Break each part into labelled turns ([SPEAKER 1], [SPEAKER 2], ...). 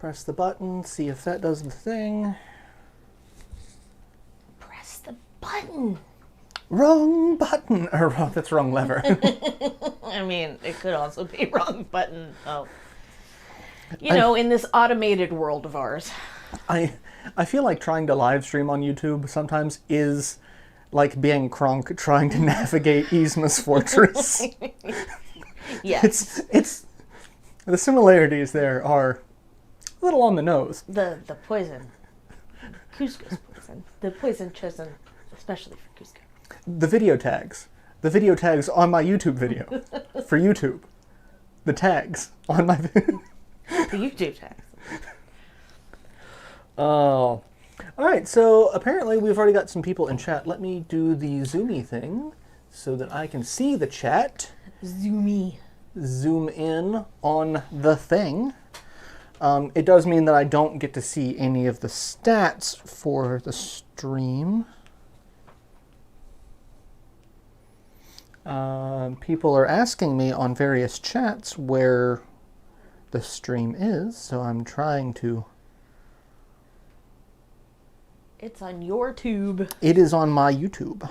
[SPEAKER 1] Press the button, see if that does the thing.
[SPEAKER 2] Press the button.
[SPEAKER 1] Wrong button. Or that's wrong lever.
[SPEAKER 2] I mean, it could also be wrong button. Oh. In this automated world of ours.
[SPEAKER 1] I feel like trying to live stream on YouTube sometimes is like being Kronk trying to navigate Yzma's fortress.
[SPEAKER 2] Yes.
[SPEAKER 1] It's the similarities there are a little on the nose.
[SPEAKER 2] The poison. Cusco's poison. The poison chosen especially for Cusco.
[SPEAKER 1] The video tags. The video tags on my YouTube video. For YouTube. The tags on my video.
[SPEAKER 2] The YouTube tags.
[SPEAKER 1] Oh. Alright, so apparently we've already got some people in chat. Let me do the zoomy thing so that I can see the chat.
[SPEAKER 2] Zoomy.
[SPEAKER 1] Zoom in on the thing. It does mean that I don't get to see any of the stats for the stream. People are asking me on various chats where the stream is, so I'm trying to...
[SPEAKER 2] It's on your tube.
[SPEAKER 1] It is on my YouTube.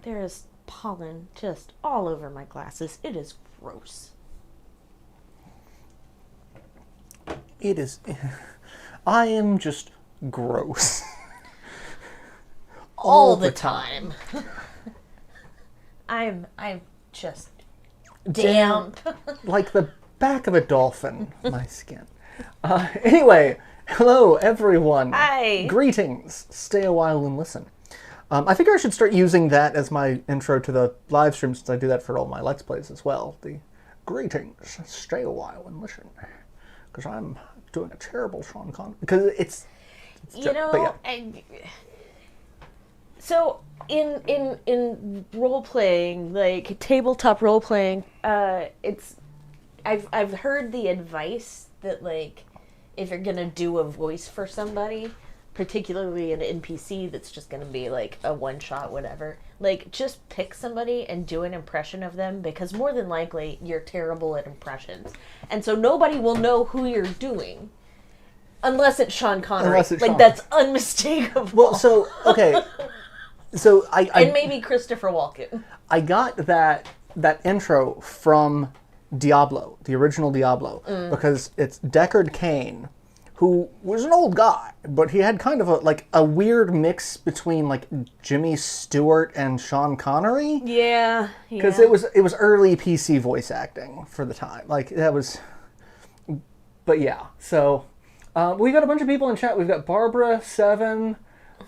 [SPEAKER 2] There is pollen just all over my glasses. It is gross.
[SPEAKER 1] It is... I am just gross.
[SPEAKER 2] All the time. I'm just damp.
[SPEAKER 1] Like the back of a dolphin, my skin. Anyway, hello everyone.
[SPEAKER 2] Hi.
[SPEAKER 1] Greetings. Stay a while and listen. I figure I should start using that as my intro to the live stream since I do that for all my Let's Plays as well. The greetings. Stay a while and listen. Because I'm doing a terrible Sean Connery. Because it's
[SPEAKER 2] So in role playing, like tabletop role playing, I've heard the advice that like if you're gonna do a voice for somebody, particularly an NPC that's just gonna be like a one shot whatever, like just pick somebody and do an impression of them because more than likely you're terrible at impressions, and so nobody will know who you're doing. Unless it's Sean Connery. That's unmistakable.
[SPEAKER 1] Well, so, okay. So
[SPEAKER 2] and maybe Christopher Walken.
[SPEAKER 1] I got that intro from Diablo, the original Diablo, because it's Deckard Cain, who was an old guy, but he had kind of a weird mix between like Jimmy Stewart and Sean Connery.
[SPEAKER 2] Yeah.
[SPEAKER 1] Because it was early PC voice acting for the time. Like that was, but yeah. So we got a bunch of people in chat. We've got Barbara, Seven,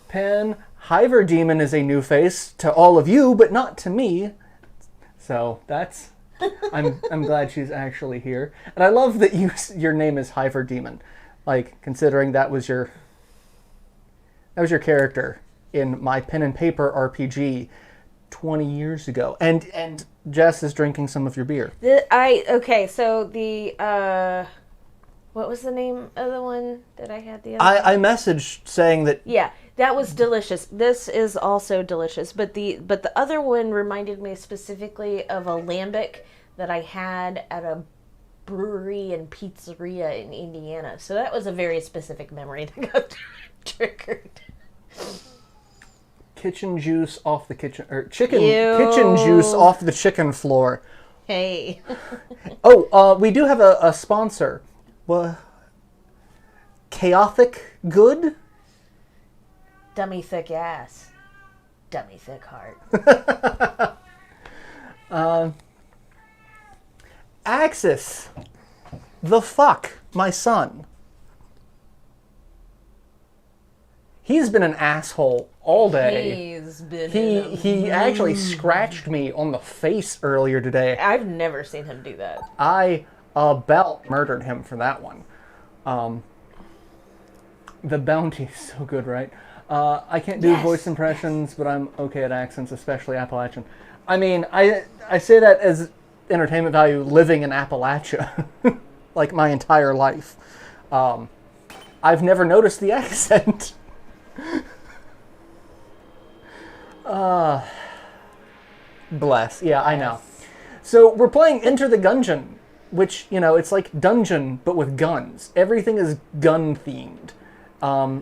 [SPEAKER 1] Penn. Hiver Demon is a new face to all of you, but not to me. So that's... I'm glad she's actually here. And I love that your name is Hiver Demon. Like, considering that was your character in my pen and paper RPG 20 years ago. And Jess is drinking some of your beer.
[SPEAKER 2] What was the name of the one that I had the other
[SPEAKER 1] I messaged saying that...
[SPEAKER 2] Yeah, that was delicious. This is also delicious. But the other one reminded me specifically of a lambic that I had at a brewery and pizzeria in Indiana. So that was a very specific memory that got triggered.
[SPEAKER 1] Kitchen juice off the kitchen... Or kitchen juice off the chicken floor.
[SPEAKER 2] Hey.
[SPEAKER 1] We do have a sponsor. Well, chaotic good?
[SPEAKER 2] Dummy thick ass. Dummy thick heart.
[SPEAKER 1] Axis. The fuck, my son. He's been an asshole all day. He actually scratched me on the face earlier today.
[SPEAKER 2] I've never seen him do that.
[SPEAKER 1] I about murdered him for that one. The bounty's so good, right? I can't do voice impressions, but I'm okay at accents, especially Appalachian. I mean, I say that as entertainment value living in Appalachia, like my entire life. I've never noticed the accent. Bless. Yeah, I know. So we're playing Enter the Gungeon, which, you know, it's like Dungeon, but with guns. Everything is gun-themed.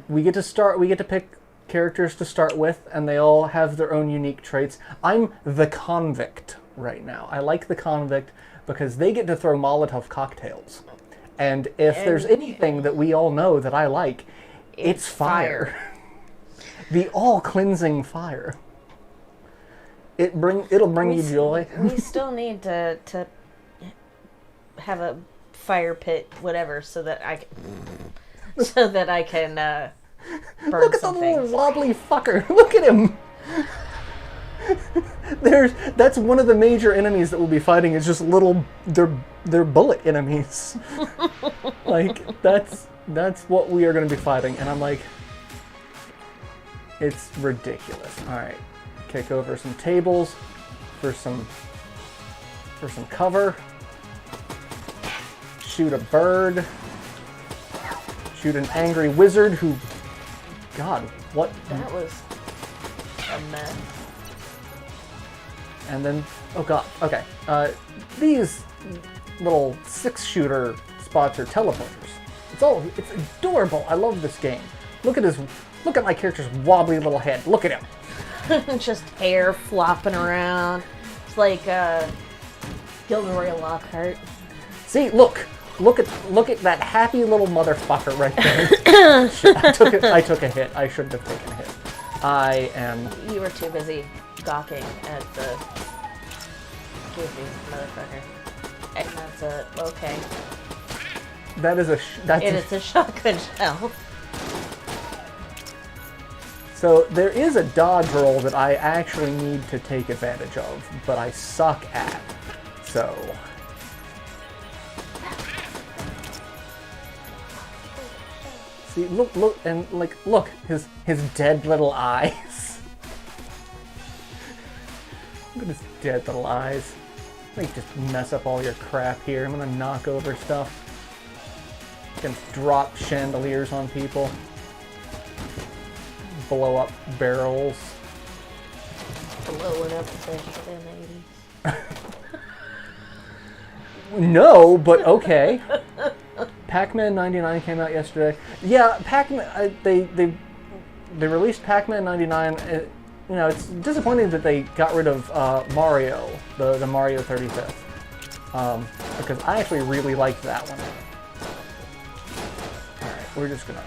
[SPEAKER 1] We get to pick characters to start with, and they all have their own unique traits. I'm the convict right now. I like the convict because they get to throw Molotov cocktails. And if there's anything that we all know that I like, it's fire. The all-cleansing fire. It'll bring you joy.
[SPEAKER 2] We still need to have a fire pit, whatever, so that I can burn
[SPEAKER 1] Look at
[SPEAKER 2] some
[SPEAKER 1] the
[SPEAKER 2] things.
[SPEAKER 1] little wobbly fucker. Look at him. That's one of the major enemies that we'll be fighting. Is just they're bullet enemies. Like that's what we are going to be fighting, and I'm like, it's ridiculous. All right, kick over some tables for some cover. Shoot a bird. Shoot an angry wizard who, God, what?
[SPEAKER 2] That was a mess.
[SPEAKER 1] And then, oh God, okay. These little 6-shooter spots are teleporters. It's adorable. I love this game. Look at my character's wobbly little head. Look at him.
[SPEAKER 2] Just hair flopping around. It's like Gilderoy Lockhart.
[SPEAKER 1] See, look at that happy little motherfucker right there. Shit, I took a hit. I shouldn't have taken a hit. I am.
[SPEAKER 2] You were too busy gawking at the goofy motherfucker. And that's okay. It's a shotgun shell.
[SPEAKER 1] So there is a dodge roll that I actually need to take advantage of, but I suck at. So. See, look, and look, his dead little eyes. Look at his dead little eyes. Let me just mess up all your crap here. I'm gonna knock over stuff. Gonna drop chandeliers on people. Blow up barrels.
[SPEAKER 2] Blowing up the ladies.
[SPEAKER 1] No, but okay. Pac-Man 99 came out yesterday. Yeah, Pac-Man. They released Pac-Man 99. You know, it's disappointing that they got rid of Mario, the Mario 35th, because I actually really liked that one. All right, we're just gonna.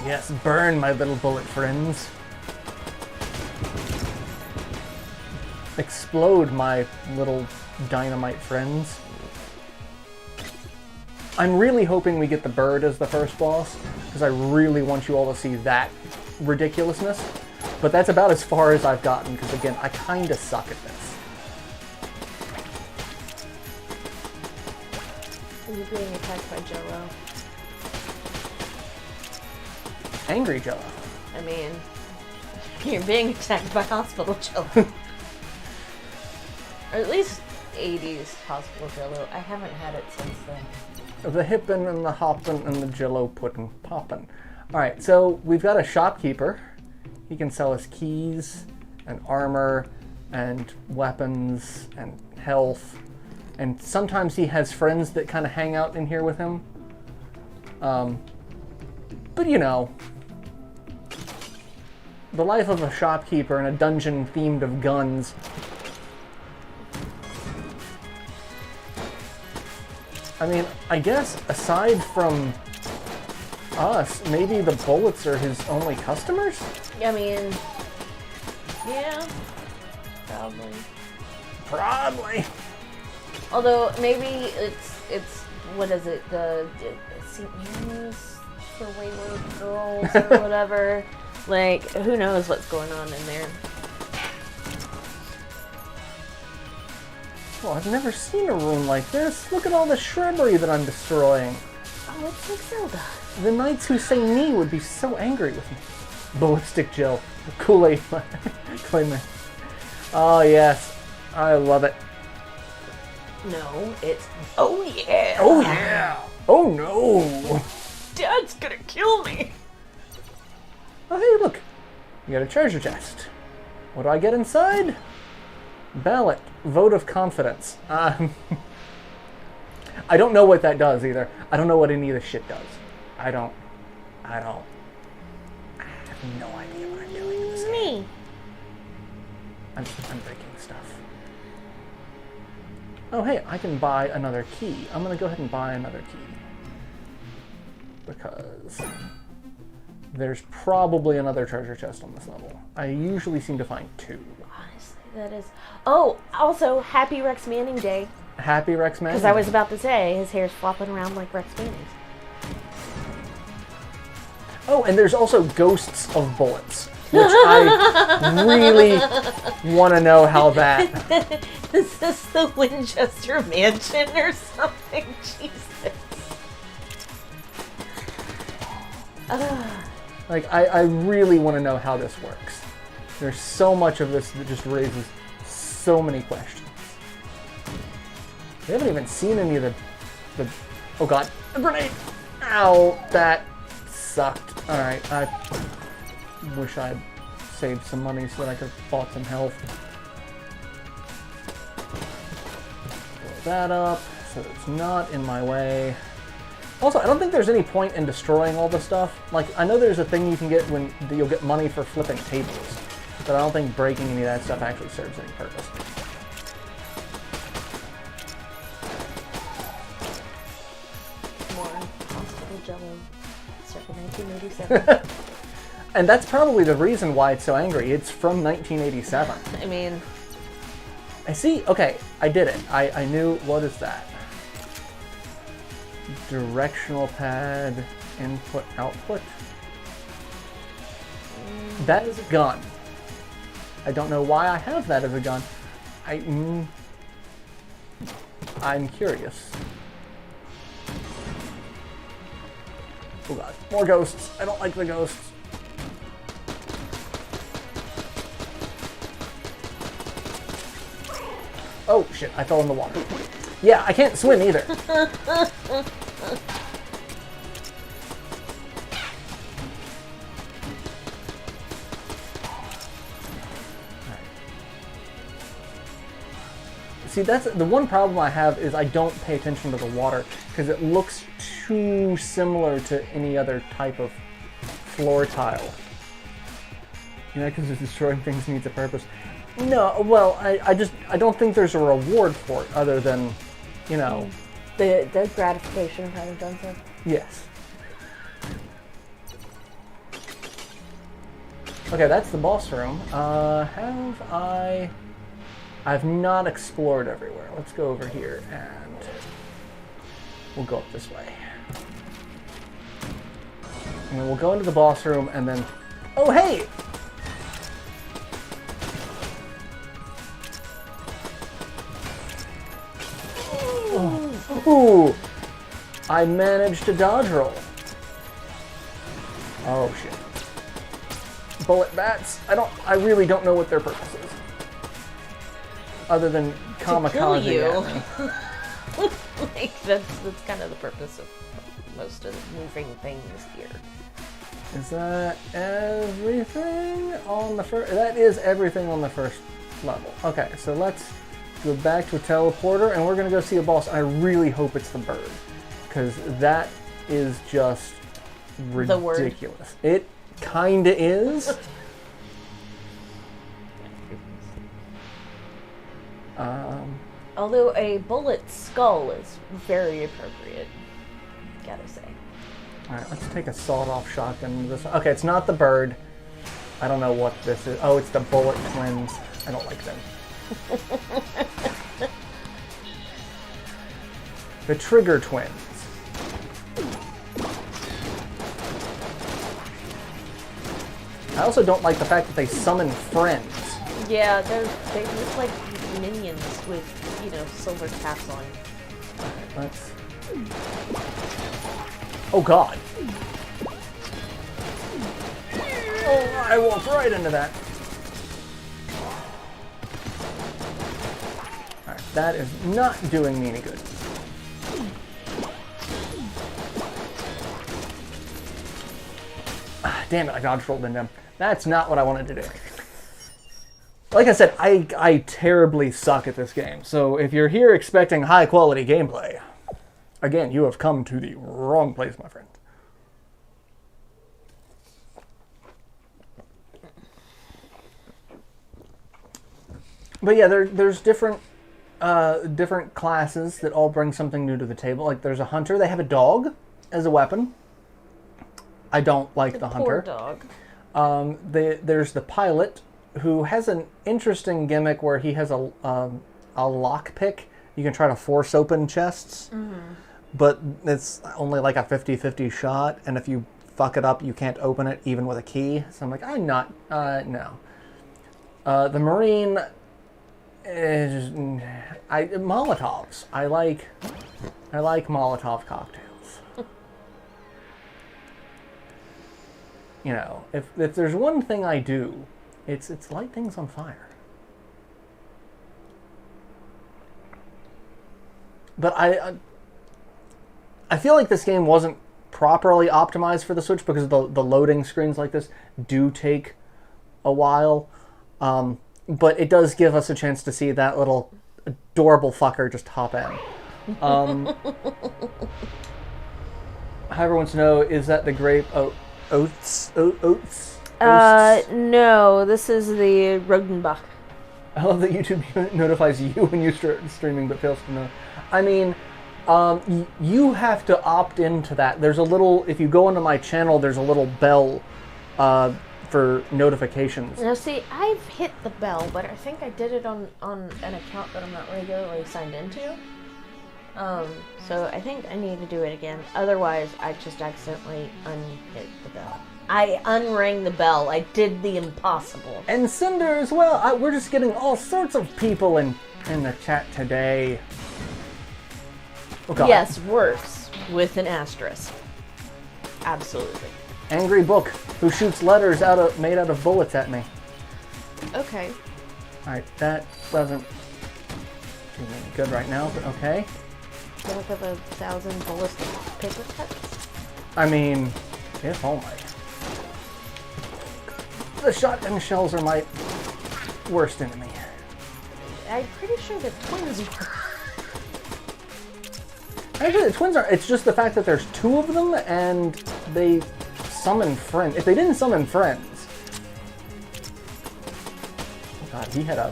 [SPEAKER 1] Yes, burn, my little bullet friends. Explode, my little dynamite friends. I'm really hoping we get the bird as the first boss, because I really want you all to see that ridiculousness. But that's about as far as I've gotten, because again, I kinda suck at this.
[SPEAKER 2] Are you being attacked by Jello?
[SPEAKER 1] Angry Jello.
[SPEAKER 2] I mean, you're being attacked by hospital Jello. Or at least 80s hospital Jello. I haven't had it since then.
[SPEAKER 1] The hippin' and the hoppin' and the Jello puddin' poppin'. Alright, so we've got a shopkeeper. He can sell us keys and armor and weapons and health. And sometimes he has friends that kind of hang out in here with him. But you know, the life of a shopkeeper in a dungeon themed of guns. I mean, I guess aside from us, maybe the bullets are his only customers?
[SPEAKER 2] I mean, yeah, probably.
[SPEAKER 1] Probably.
[SPEAKER 2] Although maybe it's what is it, the St. Mary's for wayward girls or whatever. Like, who knows what's going on in there.
[SPEAKER 1] Well, I've never seen a room like this. Look at all the shrubbery that I'm destroying.
[SPEAKER 2] Oh, it's like Zelda.
[SPEAKER 1] The knights who say me would be so angry with me. Ballistic gel. Kool-Aid Clayman. Oh, yes. I love it.
[SPEAKER 2] No, it's... Oh, yeah.
[SPEAKER 1] Oh, yeah. Oh, no.
[SPEAKER 2] Dad's gonna kill me.
[SPEAKER 1] Oh, hey, look. You got a treasure chest. What do I get inside? Ballot. Vote of confidence. I don't know what that does either. I don't know what any of this shit does. I have no idea what I'm doing in this game. I'm breaking stuff. Oh, hey, I can buy another key. I'm going to go ahead and buy another key. Because there's probably another treasure chest on this level. I usually seem to find 2.
[SPEAKER 2] Honestly, that is... Oh, also, happy Rex Manning Day.
[SPEAKER 1] Happy Rex Manning.
[SPEAKER 2] Because I was about to say, his hair's flopping around like Rex Manning's.
[SPEAKER 1] Oh, and there's also ghosts of bullets, which I really want to know how that...
[SPEAKER 2] Is this the Winchester Mansion or something? Jesus.
[SPEAKER 1] Like, I really want to know how this works. There's so much of this that just raises so many questions. We haven't even seen any of the oh god, a grenade! Ow, that sucked. Alright, I wish I had saved some money so that I could have bought some health. Blow that up so it's not in my way. Also, I don't think there's any point in destroying all the stuff. Like, I know there's a thing you can get when you'll get money for flipping tables, but I don't think breaking any of that stuff actually serves any purpose.
[SPEAKER 2] More hospital jello, circa 1987.
[SPEAKER 1] And that's probably the reason why it's so angry. It's from 1987.
[SPEAKER 2] I mean...
[SPEAKER 1] I see. Okay, I did it. I knew. What is that? Directional pad, input, output. That is a gun. I don't know why I have that as a gun. I'm curious. Oh god, more ghosts. I don't like the ghosts. Oh shit, I fell in the water. Yeah, I can't swim either. See, that's the one problem I have is I don't pay attention to the water because it looks too similar to any other type of floor tile. You know, because destroying things needs a purpose. No, well, I don't think there's a reward for it other than, you know...
[SPEAKER 2] The gratification of having done so?
[SPEAKER 1] Yes. Okay, that's the boss room. I've not explored everywhere. Let's go over here and we'll go up this way. And then we'll go into the boss room and then... Oh, hey! Ooh! I managed to dodge roll. Oh shit. Bullet bats? I really don't know what their purpose is. Other than kamikaze at me.
[SPEAKER 2] Like, that's kind of the purpose of most of the moving things here.
[SPEAKER 1] Is that everything on the first? That is everything on the first level. Okay, so let's go back to a teleporter, and we're gonna go see a boss. I really hope it's the bird, because that is just ridiculous. It kinda is.
[SPEAKER 2] Although a bullet skull is very appropriate, gotta say.
[SPEAKER 1] Alright, let's take a sawed-off shotgun into this. Okay, it's not the bird. I don't know what this is. Oh, it's the bullet twins. I don't like them. The trigger twins. I also don't like the fact that they summon friends.
[SPEAKER 2] Yeah, they look like minions with, you know, silver caps on.
[SPEAKER 1] Let's... Oh god. Oh, I walked right into that. Alright, that is not doing me any good. Ah, damn it, I dodge rolled into him. That's not what I wanted to do. Like I said, I terribly suck at this game. So if you're here expecting high quality gameplay, again, you have come to the wrong place, my friend. But yeah, there's different classes that all bring something new to the table. Like there's a hunter. They have a dog as a weapon. I don't like the hunter.
[SPEAKER 2] Poor dog.
[SPEAKER 1] There's the pilot, who has an interesting gimmick where he has a lockpick. You can try to force open chests, but it's only like a 50-50 shot, and if you fuck it up, you can't open it even with a key. So I'm like, I'm not, no. The Marine is, Molotovs. I like Molotov cocktails. You know, if there's one thing I do, it's light things on fire. But I feel like this game wasn't properly optimized for the Switch because the loading screens like this do take a while. But it does give us a chance to see that little adorable fucker just hop in. However wants to know, is that the grape oats?
[SPEAKER 2] No, this is the Rodenbach.
[SPEAKER 1] I love that YouTube notifies you when you start streaming but fails to know. I mean, you have to opt into that. There's a little, if you go into my channel, there's a little bell for notifications.
[SPEAKER 2] Now see, I've hit the bell, but I think I did it on an account that I'm not regularly signed into. So I think I need to do it again. Otherwise, I just accidentally unhit the bell. I unrang the bell. I did the impossible.
[SPEAKER 1] And Cinder as well. We're just getting all sorts of people in the chat today. Oh, God.
[SPEAKER 2] Yes, works with an asterisk. Absolutely.
[SPEAKER 1] Angry Book, who shoots letters made out of bullets at me.
[SPEAKER 2] Okay.
[SPEAKER 1] Alright, that doesn't do me any good right now, but okay.
[SPEAKER 2] Do you have 1,000 ballistic paper cuts?
[SPEAKER 1] I mean, if only. The shotgun shells are my worst enemy.
[SPEAKER 2] I'm pretty sure the twins were.
[SPEAKER 1] Actually, the twins are. It's just the fact that there's two of them and they summon friends. If they didn't summon friends. Oh God, he had a.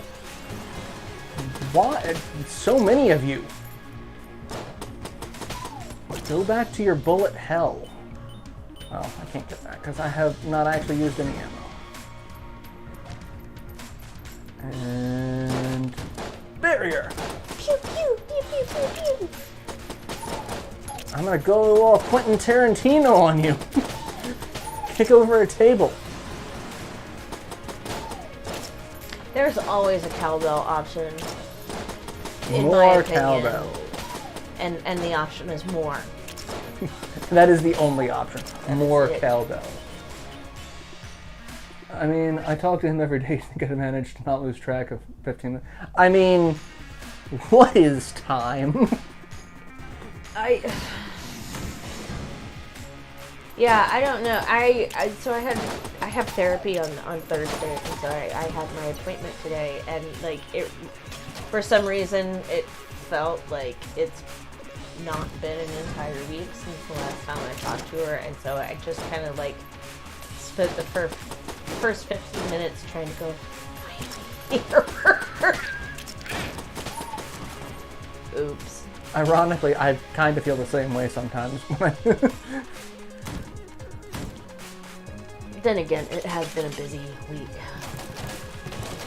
[SPEAKER 1] Why? So many of you. Go back to your bullet hell. Oh, I can't get that because I have not actually used any ammo. And barrier.
[SPEAKER 2] Pew pew pew pew pew pew.
[SPEAKER 1] I'm gonna go all Quentin Tarantino on you. Kick over a table.
[SPEAKER 2] There's always a cowbell option. In
[SPEAKER 1] More
[SPEAKER 2] my opinion.
[SPEAKER 1] cowbell.
[SPEAKER 2] And the option is more.
[SPEAKER 1] That is the only option. More
[SPEAKER 2] it.
[SPEAKER 1] cowbell. I mean, I talk to him every day. I think I managed to not lose track of 15 minutes. I mean, what is time?
[SPEAKER 2] Yeah, I don't know. So I have therapy on Thursday, and so I had my appointment today, and like it, for some reason, it felt like it's not been an entire week since the last time I talked to her, and so I just kind of like spent the first 15 minutes trying to go, why am I here? Oops.
[SPEAKER 1] Ironically, I kind of feel the same way sometimes.
[SPEAKER 2] Then again, it has been a busy week.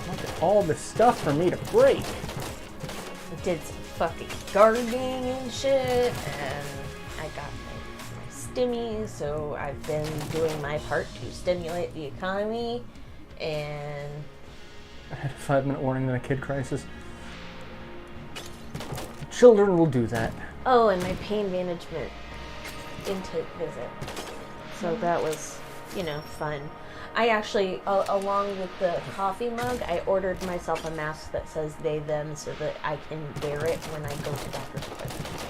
[SPEAKER 1] Look at all this stuff for me to break.
[SPEAKER 2] I did some fucking gardening and shit, and I got my stimmy, so I've been doing my part to stimulate the economy, and...
[SPEAKER 1] I had a 5-minute warning than a kid crisis. Children will do that.
[SPEAKER 2] Oh, and my pain management intake visit. So that was, you know, fun. I actually, along with the coffee mug, I ordered myself a mask that says they, them, so that I can wear it when I go to doctor's appointments.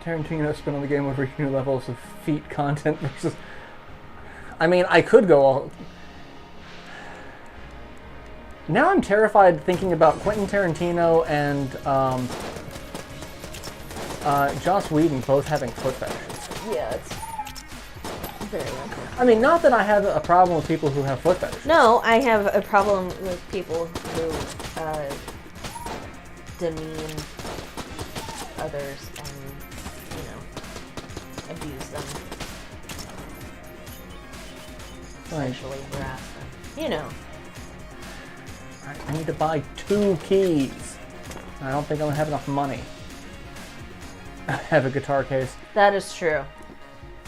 [SPEAKER 1] Tarantino spent on the game over your levels of feet content versus... I mean, I could go all... Now I'm terrified thinking about Quentin Tarantino and Joss Whedon both having foot fetishes.
[SPEAKER 2] Yeah, it's very likely.
[SPEAKER 1] I mean, not that I have a problem with people who have foot fetishes.
[SPEAKER 2] No, I have a problem with people who demean others and, you know, abuse them. Sexually harass them. You know.
[SPEAKER 1] I need to buy 2 keys. I don't think I'm going to have enough money. I have a guitar case.
[SPEAKER 2] That is true.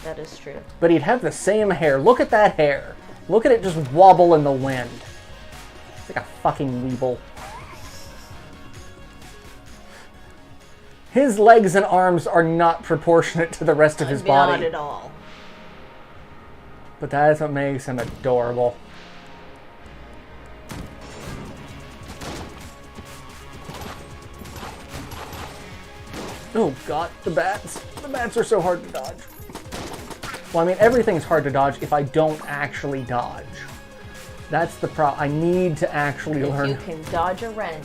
[SPEAKER 2] That is true.
[SPEAKER 1] But he'd have the same hair. Look at that hair. Look at it just wobble in the wind. It's like a fucking weeble. His legs and arms are not proportionate to the rest of his body.
[SPEAKER 2] Not at all.
[SPEAKER 1] But that is what makes him adorable. Oh god, the bats. The bats are so hard to dodge. Well, I mean, everything's hard to dodge if I don't actually dodge. That's the problem. I need to actually learn.
[SPEAKER 2] If you can dodge a wrench,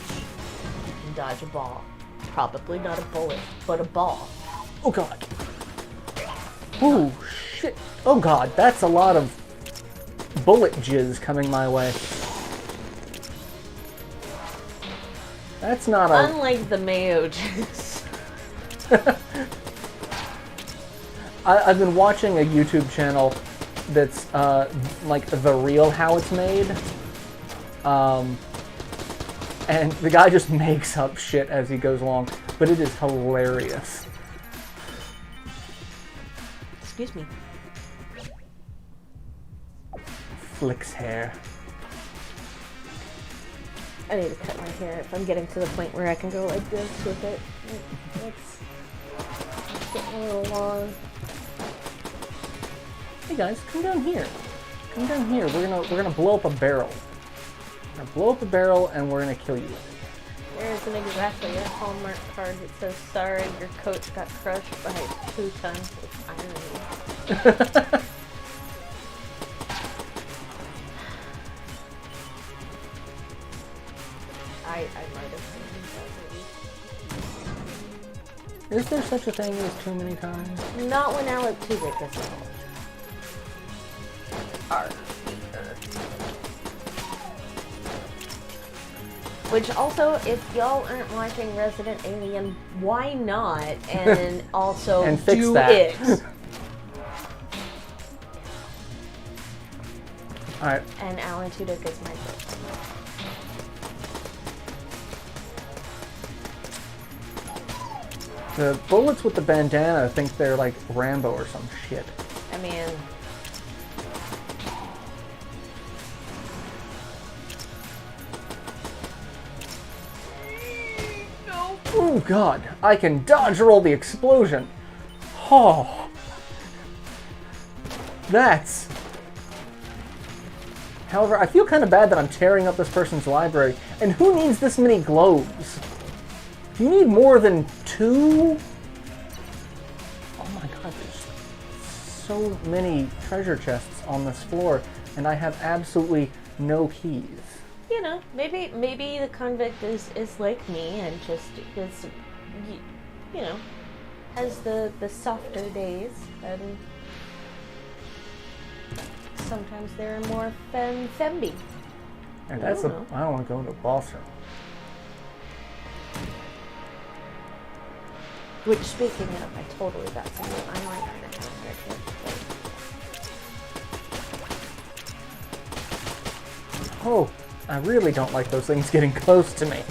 [SPEAKER 2] you can dodge a ball. Probably not a bullet, but a ball.
[SPEAKER 1] Oh god. Ooh, shit. Oh god, that's a lot of bullet jizz coming my way. That's not a...
[SPEAKER 2] Unlike the mayo jizz.
[SPEAKER 1] I've been watching a YouTube channel that's like the real how it's made. And the guy just makes up shit as he goes along, but it is hilarious.
[SPEAKER 2] Excuse me.
[SPEAKER 1] Flicks hair.
[SPEAKER 2] I need to cut my hair if I'm getting to the point where I can go like this with it. It's getting a little long.
[SPEAKER 1] Hey guys, come down here. Come down here. We're gonna blow up a barrel. We're gonna blow up a barrel and we're gonna kill you.
[SPEAKER 2] There isn't exactly a Hallmark card that says, "Sorry, your coach got crushed by 2 tons of irony." I might have seen that movie.
[SPEAKER 1] Is there such a thing as too many times?
[SPEAKER 2] Not when Alec Tudyk is involved. Which also, if y'all aren't watching Resident Alien, why not? And also
[SPEAKER 1] and fix
[SPEAKER 2] do
[SPEAKER 1] that.
[SPEAKER 2] it.
[SPEAKER 1] Alright.
[SPEAKER 2] And Alan Tudyk is my favorite.
[SPEAKER 1] The bullets with the bandana think they're like Rambo or some shit.
[SPEAKER 2] I mean...
[SPEAKER 1] Oh god, I can dodge roll the explosion. Oh. That's... However, I feel kind of bad that I'm tearing up this person's library. And who needs this many globes? Do you need more than 2? Oh my god, there's so many treasure chests on this floor, and I have absolutely no keys.
[SPEAKER 2] You know, maybe the convict is like me and just is, you know, has the softer days, and sometimes there are more femby.
[SPEAKER 1] And that's I don't want to go into a boss room.
[SPEAKER 2] Which, speaking of, I totally got some new eyeliner in the house.
[SPEAKER 1] Oh, I really don't like those things getting close to me.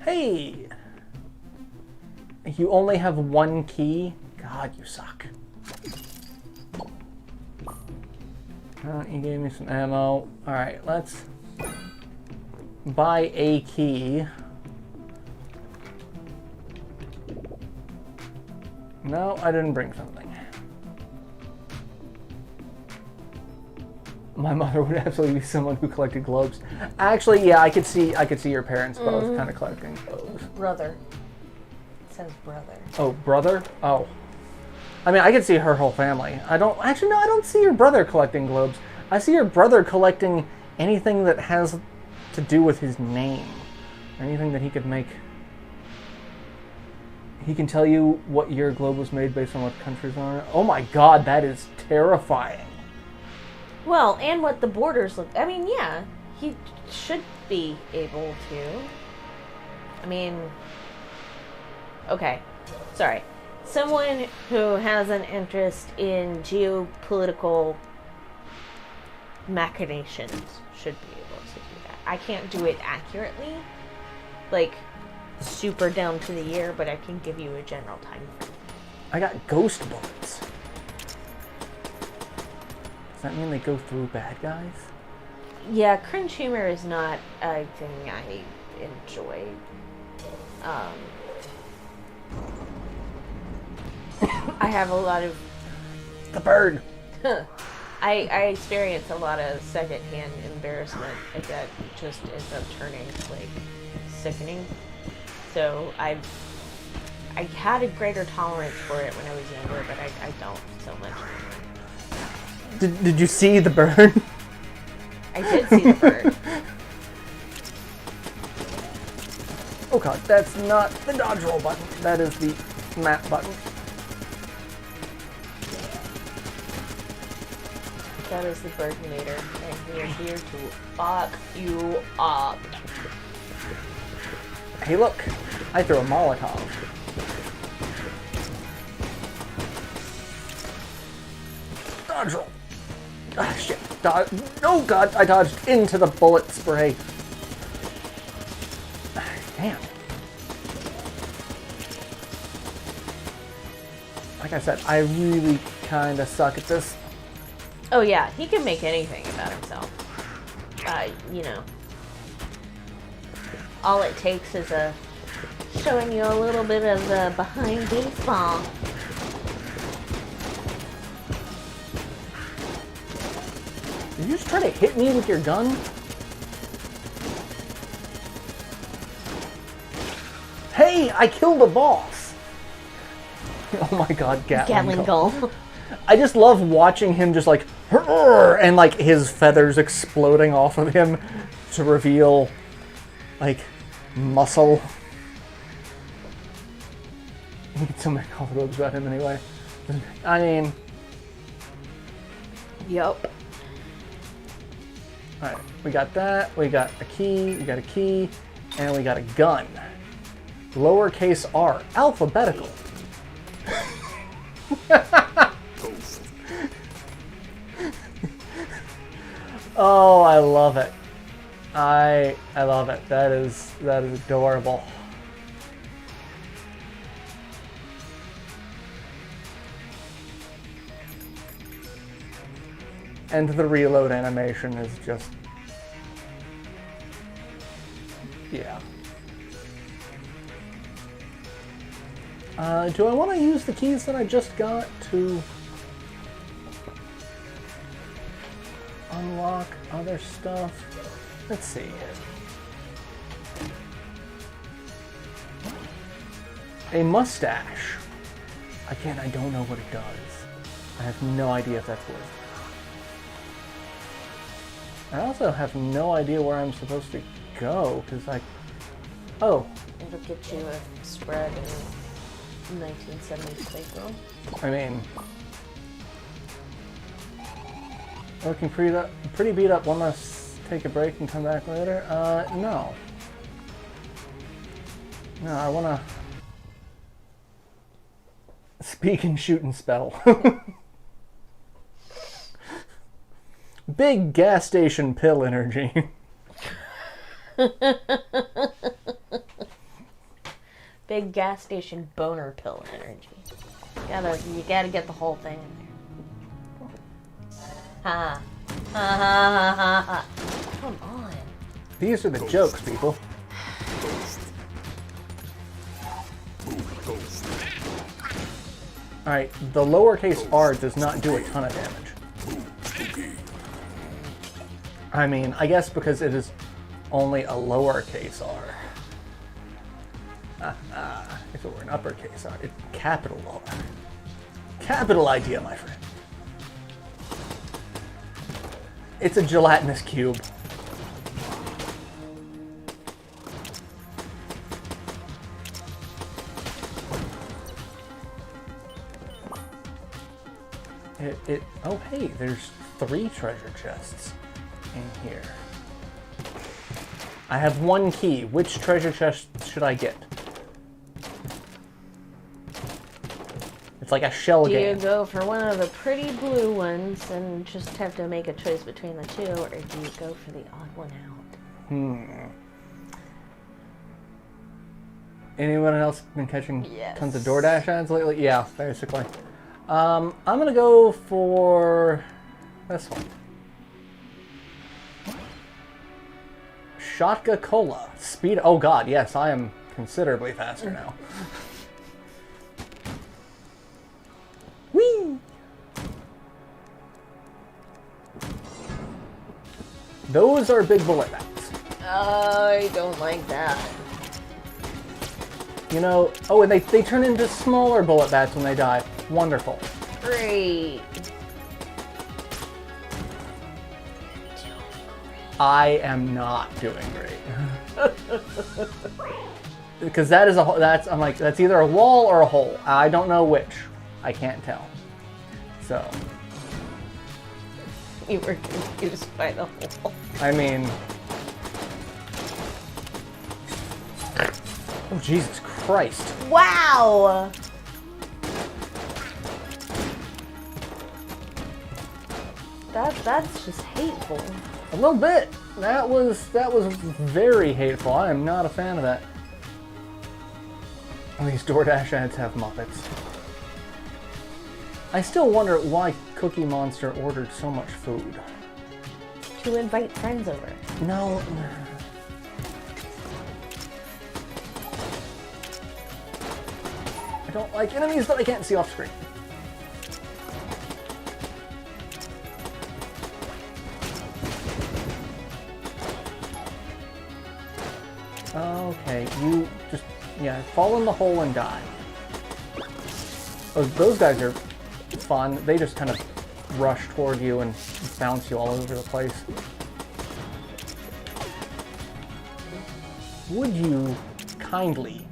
[SPEAKER 1] Hey! You only have 1 key? God, you suck. You gave me some ammo. Alright, let's buy a key. No, I didn't bring something. My mother would absolutely be someone who collected globes. Actually, yeah, I could see your parents both kind of collecting globes.
[SPEAKER 2] Brother. It says brother.
[SPEAKER 1] Oh, brother? Oh. I mean, I could see her whole family. I don't see your brother collecting globes. I see your brother collecting anything that has to do with his name. Anything that he could make. He can tell you what year a globe was made based on what countries are on it. Oh my god, that is terrifying.
[SPEAKER 2] Well, and what the borders look... I mean, yeah, he should be able to. I mean... Okay, sorry. Someone who has an interest in geopolitical machinations should be able to do that. I can't do it accurately, like super down to the year, but I can give you a general time frame.
[SPEAKER 1] I got ghost bullets. Does that mean they go through bad guys?
[SPEAKER 2] Yeah, cringe humor is not a thing I enjoy. I have a lot of...
[SPEAKER 1] The bird!
[SPEAKER 2] I experience a lot of secondhand embarrassment that just ends up turning, like, sickening. So I had a greater tolerance for it when I was younger, but I don't so much anymore.
[SPEAKER 1] Did you see the bird?
[SPEAKER 2] I did see the bird.
[SPEAKER 1] Oh god, that's not the dodge roll button. That is the map button.
[SPEAKER 2] That is the Birdinator, and we are here to fuck you up.
[SPEAKER 1] Hey look, I threw a Molotov. Dodge roll. Ah shit, dodge. Oh god, I dodged into the bullet spray. Damn. Like I said, I really kinda suck at this.
[SPEAKER 2] Oh yeah, he can make anything about himself. You know. All it takes is showing you a little bit of the behind baseball.
[SPEAKER 1] Did you just try to hit me with your gun? Hey, I killed the boss! Oh my god, Gatling
[SPEAKER 2] Gull.
[SPEAKER 1] I just love watching him just like, and like his feathers exploding off of him to reveal like muscle. We get so many confidence about him anyway. I mean,
[SPEAKER 2] Yup.
[SPEAKER 1] alright, we got that, we got a key, we got a key, and we got a gun. Lowercase r, alphabetical. Oh, I love it. I love it. That is adorable. And the reload animation is just, yeah. Do I want to use the keys that I just got to unlock other stuff? Let's see. A mustache. Again, I don't know what it does. I have no idea if that's worth it. I also have no idea where I'm supposed to go, because oh.
[SPEAKER 2] It'll get you a spread in 1970s Playground.
[SPEAKER 1] I mean, looking pretty beat up. Want to take a break and come back later? No. No, I want to speak and shoot and spell. Big gas station pill energy.
[SPEAKER 2] Big gas station boner pill energy. You gotta get the whole thing in there. Ha. Ha ha ha ha. Come on.
[SPEAKER 1] These are the jokes, people. Alright, the lowercase r does not do a ton of damage. I mean, I guess because it is only a lowercase r. If it were an uppercase r, it's capital R. Capital idea, my friend. It's a gelatinous cube. Oh hey, there's 3 treasure chests in here. I have 1 key. Which treasure chest should I get? It's like a shell game.
[SPEAKER 2] Do you go for one of the pretty blue ones and just have to make a choice between the 2, or do you go for the odd one out?
[SPEAKER 1] Anyone else been catching
[SPEAKER 2] Yes.
[SPEAKER 1] tons of DoorDash ads lately? Yeah, basically. I'm gonna go for this one. Shotka Cola. Speed. Oh god, yes, I am considerably faster now. Whee! Those are big bullet bats.
[SPEAKER 2] I don't like that.
[SPEAKER 1] You know, oh, and they turn into smaller bullet bats when they die. Wonderful.
[SPEAKER 2] Great.
[SPEAKER 1] I am not doing great. Because that is I'm like, that's either a wall or a hole. I don't know which. I can't tell. So.
[SPEAKER 2] You were confused by the hole.
[SPEAKER 1] I mean. Oh, Jesus Christ.
[SPEAKER 2] Wow! That's just hateful.
[SPEAKER 1] A little bit. That was very hateful. I am not a fan of that. These DoorDash ads have Muppets. I still wonder why Cookie Monster ordered so much food.
[SPEAKER 2] To invite friends over.
[SPEAKER 1] No. I don't like enemies that I can't see off screen. Okay, you just, fall in the hole and die. Oh, those guys are fun. They just kind of rush toward you and bounce you all over the place. Would you kindly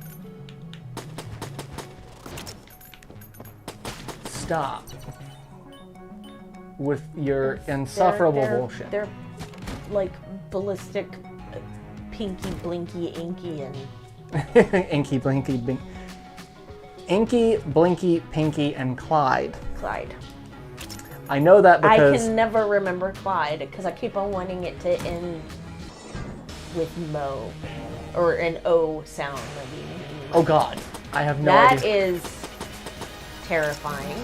[SPEAKER 1] stop with your insufferable bullshit?
[SPEAKER 2] They're like ballistic, pinky, blinky, inky, and...
[SPEAKER 1] Inky, blinky, bink. Inky, Blinky, Pinky, and Clyde.
[SPEAKER 2] Clyde.
[SPEAKER 1] I know that because...
[SPEAKER 2] I can never remember Clyde, because I keep on wanting it to end with Mo. Or an O sound.
[SPEAKER 1] Oh god. I have no
[SPEAKER 2] idea.
[SPEAKER 1] idea.
[SPEAKER 2] That is terrifying.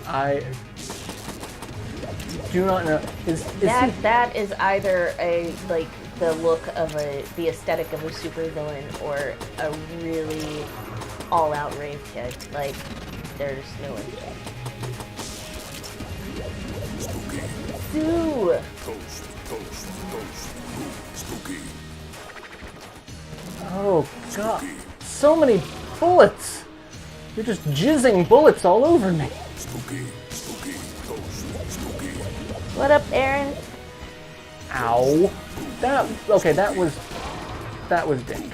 [SPEAKER 1] I do not know. Is
[SPEAKER 2] that is either the look of the aesthetic of a supervillain or a really all-out rave kid. Like, there's no way. Sue!
[SPEAKER 1] Oh god. So many bullets! You're just jizzing bullets all over me.
[SPEAKER 2] What up, Aaron?
[SPEAKER 1] Ow. That was dink.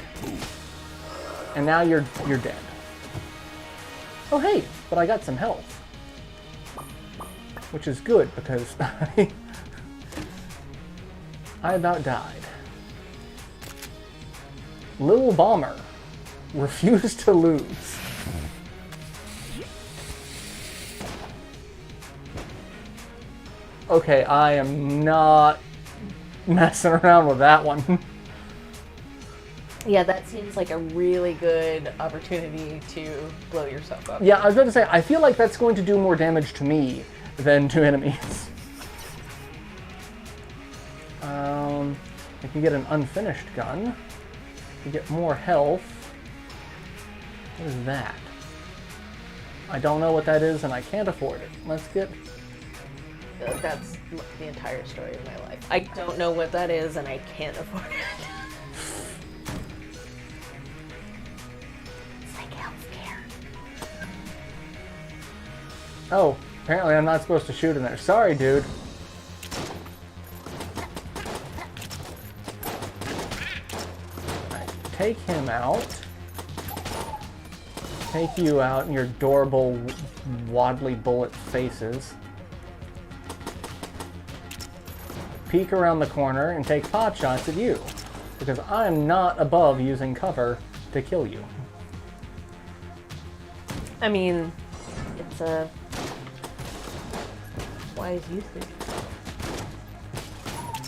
[SPEAKER 1] And now you're dead. Oh hey, but I got some health. Which is good because I about died. Little Bomber refused to lose. Okay, I am not messing around with that one.
[SPEAKER 2] Yeah, that seems like a really good opportunity to blow yourself up.
[SPEAKER 1] Yeah, I was about to say, I feel like that's going to do more damage to me than to enemies. If you get an unfinished gun, you get more health. What is that? I don't know what that is, and I can't afford it. Let's get...
[SPEAKER 2] That's the entire story of my life. I don't know what that is, and I can't afford it.
[SPEAKER 1] Oh, apparently I'm not supposed to shoot in there. Sorry, dude. Alright, take him out. Take you out and your adorable, waddly bullet faces. Peek around the corner and take pot shots at you. Because I'm not above using cover to kill you.
[SPEAKER 2] I mean, it's a wise usage.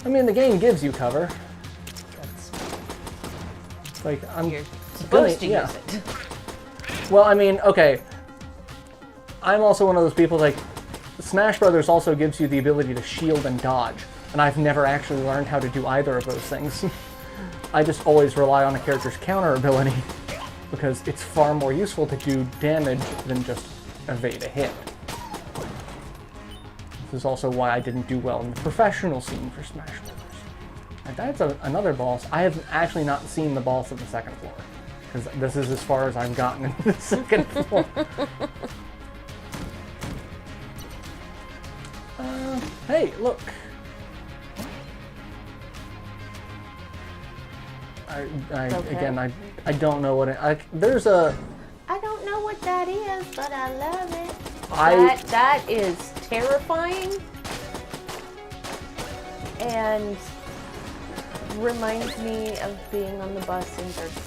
[SPEAKER 1] I mean, the game gives you cover.
[SPEAKER 2] That's
[SPEAKER 1] Like, I'm
[SPEAKER 2] you're supposed to
[SPEAKER 1] yeah.
[SPEAKER 2] use it.
[SPEAKER 1] Well, I mean, okay. I'm also one of those people, like, Smash Brothers also gives you the ability to shield and dodge, and I've never actually learned how to do either of those things. I just always rely on a character's counter ability, because it's far more useful to do damage than just evade a hit. This is also why I didn't do well in the professional scene for Smash Brothers. And that's another boss. I have actually not seen the boss of the second floor, because this is as far as I've gotten in the second floor. Hey, look.
[SPEAKER 2] Okay.
[SPEAKER 1] Again, I don't know what it... there's a...
[SPEAKER 2] I don't know what that is, but I love it.
[SPEAKER 1] I-
[SPEAKER 2] That is terrifying and reminds me of being on the bus in 3rd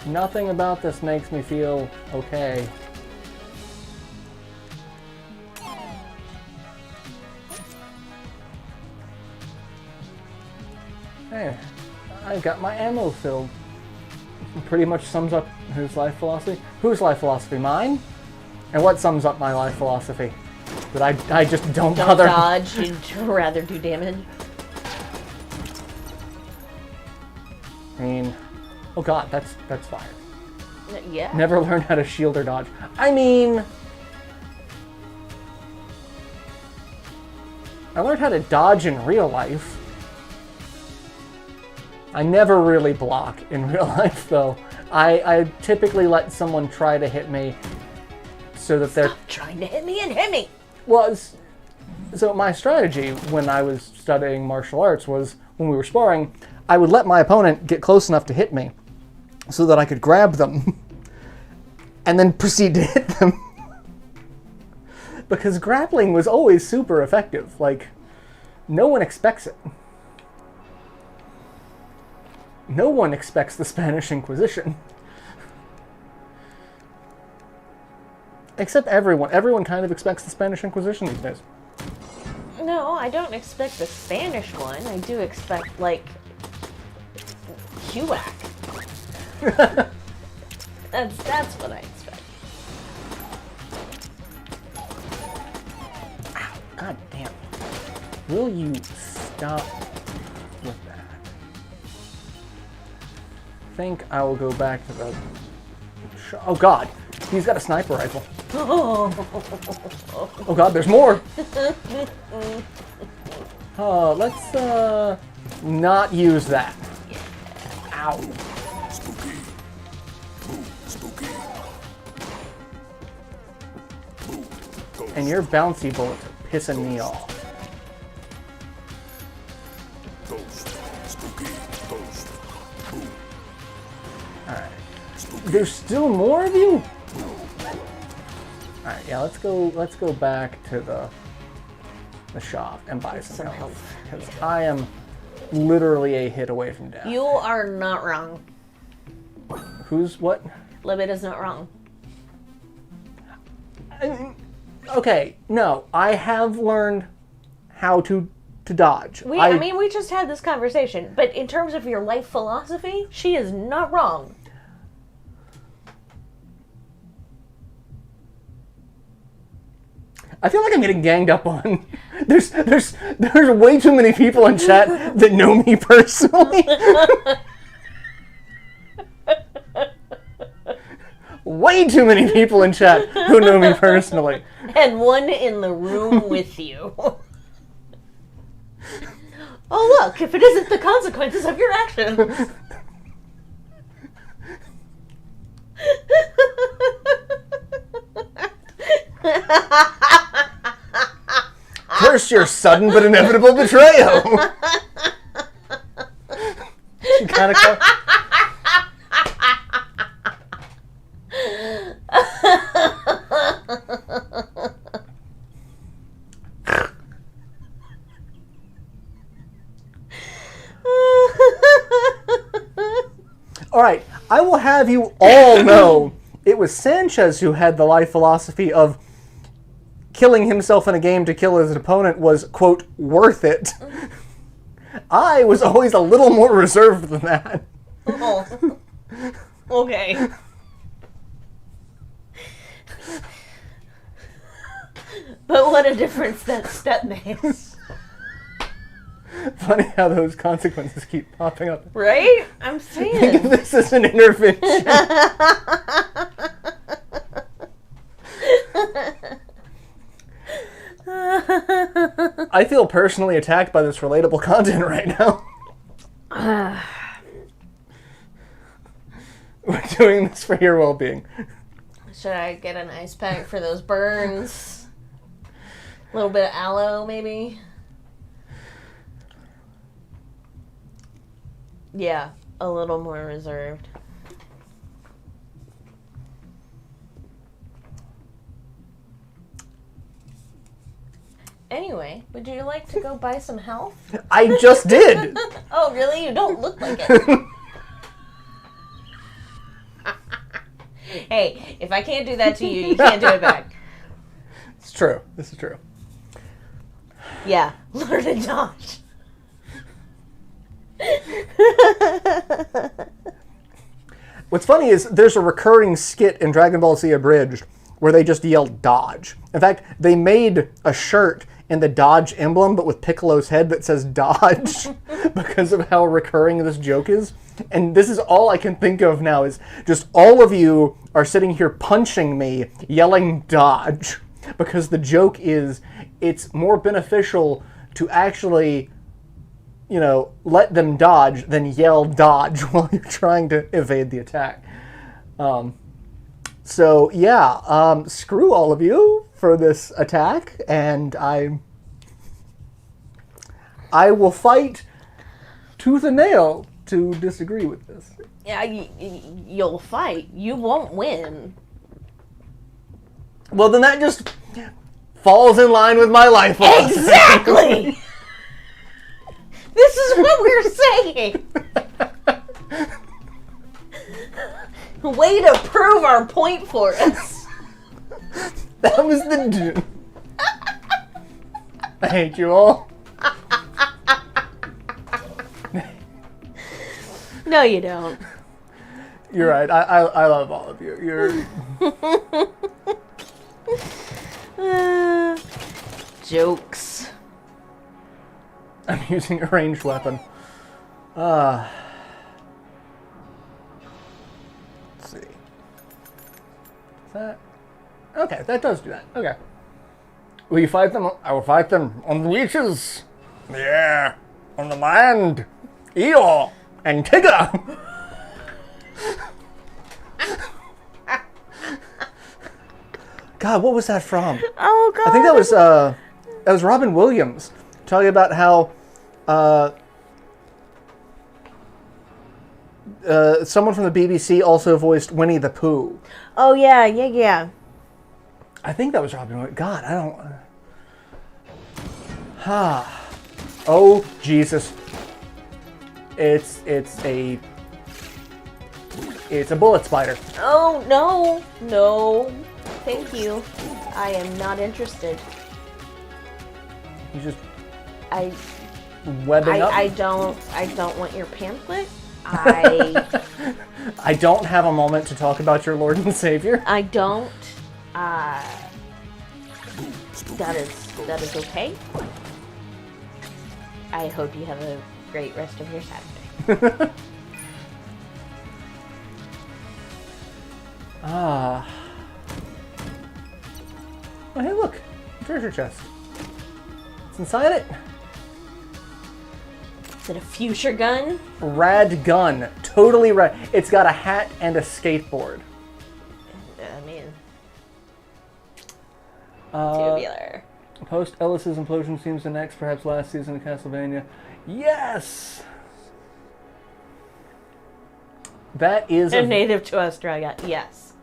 [SPEAKER 2] grade.
[SPEAKER 1] Nothing about this makes me feel okay. Hey, I got my ammo filled. Pretty much sums up his life philosophy. Whose life philosophy? Mine? And what sums up my life philosophy? That I just don't
[SPEAKER 2] Don't
[SPEAKER 1] bother.
[SPEAKER 2] dodge, you'd rather do damage.
[SPEAKER 1] I mean, oh god, that's fire.
[SPEAKER 2] Yeah.
[SPEAKER 1] Never learned how to shield or dodge. I mean, I learned how to dodge in real life. I never really block in real life, though. I typically let someone try to hit me so that they're...
[SPEAKER 2] Stop trying to hit me and hit me!
[SPEAKER 1] Well, so my strategy when I was studying martial arts was, when we were sparring, I would let my opponent get close enough to hit me so that I could grab them and then proceed to hit them. Because grappling was always super effective. Like, no one expects it. No one expects the Spanish Inquisition. Except everyone. Everyone kind of expects the Spanish Inquisition these days.
[SPEAKER 2] No, I don't expect the Spanish one. I do expect, like, HUAC. That's what I expect.
[SPEAKER 1] Ow, god damn. Will you stop with that? I think I will go back to the... Oh god, he's got a sniper rifle. Oh god, there's more! Let's not use that. Ow.
[SPEAKER 3] Spooky. Spooky.
[SPEAKER 1] And your bouncy bullets are pissing me off.
[SPEAKER 3] Ghost. Spooky. Ghost.
[SPEAKER 1] Alright. There's still more of you? Alright, yeah, let's go back to the shop and buy some health. Because I am literally a hit away from death.
[SPEAKER 2] You are not wrong.
[SPEAKER 1] Who's what?
[SPEAKER 2] Libet is not wrong.
[SPEAKER 1] Okay, no, I have learned how to dodge.
[SPEAKER 2] I mean, we just had this conversation, but in terms of your life philosophy, she is not wrong.
[SPEAKER 1] I feel like I'm getting ganged up on. There's way too many people in chat that know me personally. Way too many people in chat who know me personally.
[SPEAKER 2] And one in the room with you. Oh, look, if it isn't the consequences of your actions.
[SPEAKER 1] Curse your sudden but inevitable betrayal. She kind of. All right, I will have you all know it was Sanchez who had the life philosophy of killing himself in a game to kill his opponent was, quote, worth it. I was always a little more reserved than that.
[SPEAKER 2] Oh. Okay. But what a difference that step makes.
[SPEAKER 1] Funny how those consequences keep popping up.
[SPEAKER 2] Right? I'm saying.
[SPEAKER 1] This is an intervention. I feel personally attacked by this relatable content right now. We're doing this for your well-being.
[SPEAKER 2] Should I get an ice pack for those burns? A little bit of aloe, maybe? Yeah, a little more reserved. Anyway, would you like to go buy some health?
[SPEAKER 1] I just did.
[SPEAKER 2] Oh, really? You don't look like it. Hey, if I can't do that to you, you can't do it back.
[SPEAKER 1] It's true. This is true.
[SPEAKER 2] Yeah, learn to dodge.
[SPEAKER 1] What's funny is there's a recurring skit in Dragon Ball Z Abridged where they just yell dodge. In fact, they made a shirt in the Dodge emblem, but with Piccolo's head that says dodge because of how recurring this joke is. And this is all I can think of now is just all of you are sitting here punching me, yelling dodge. Because the joke is it's more beneficial to actually, you know, let them dodge than yell dodge while you're trying to evade the attack. So yeah, screw all of you for this attack, and I will fight tooth and nail to disagree with this.
[SPEAKER 2] Yeah, you'll fight. You won't win.
[SPEAKER 1] Well, then that just falls in line with my life philosophy.
[SPEAKER 2] Exactly! This is what we're saying. Way to prove our point for us.
[SPEAKER 1] That was the... I hate you all.
[SPEAKER 2] No, you don't.
[SPEAKER 1] You're right. I love all of you. You're...
[SPEAKER 2] Jokes.
[SPEAKER 1] I'm using a ranged weapon. Let's see. Is that... Okay, that does do that. Okay. Will you fight them? I will fight them on the beaches. Yeah. On the land. Eeyore. And Tigger. God, what was that from?
[SPEAKER 2] Oh, God.
[SPEAKER 1] I think that was Robin Williams talking about how someone from the BBC also voiced Winnie the Pooh.
[SPEAKER 2] Oh, yeah.
[SPEAKER 1] I think that was Robin Williams. God, I don't... Oh, Jesus. It's a bullet spider.
[SPEAKER 2] Oh, no. Thank you. I am not interested.
[SPEAKER 1] You just
[SPEAKER 2] I
[SPEAKER 1] webbing up?
[SPEAKER 2] I don't want your pamphlet. I
[SPEAKER 1] don't have a moment to talk about your Lord and Savior.
[SPEAKER 2] I don't. That is okay. I hope you have a great rest of your Saturday.
[SPEAKER 1] Oh, hey, look. Treasure chest. What's inside it?
[SPEAKER 2] Is it a fuchsia gun?
[SPEAKER 1] Rad gun. Totally rad. It's got a hat and a skateboard.
[SPEAKER 2] I mean... Tubular.
[SPEAKER 1] Post Ellis's implosion seems the next, perhaps last season of Castlevania. Yes! That is
[SPEAKER 2] And native to Australia, yes.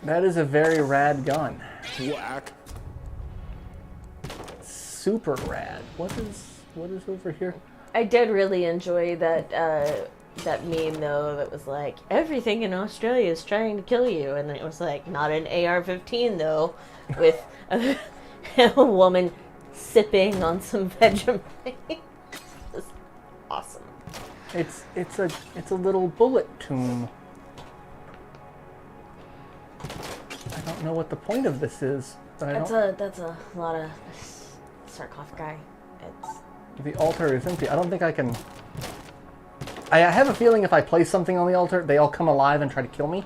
[SPEAKER 1] that is a very rad gun.
[SPEAKER 3] Whack.
[SPEAKER 1] Super rad. What is over here?
[SPEAKER 2] I did really enjoy that meme though that was like, everything in Australia is trying to kill you, and it was like, not an AR-15 though, with a woman sipping on some Vegemite. It's awesome.
[SPEAKER 1] It's a little bullet tomb. I don't know what the point of this is, but
[SPEAKER 2] That's a lot of sarcophagi.
[SPEAKER 1] The altar is empty. I don't think I can. I have a feeling if I place something on the altar, they all come alive and try to kill me.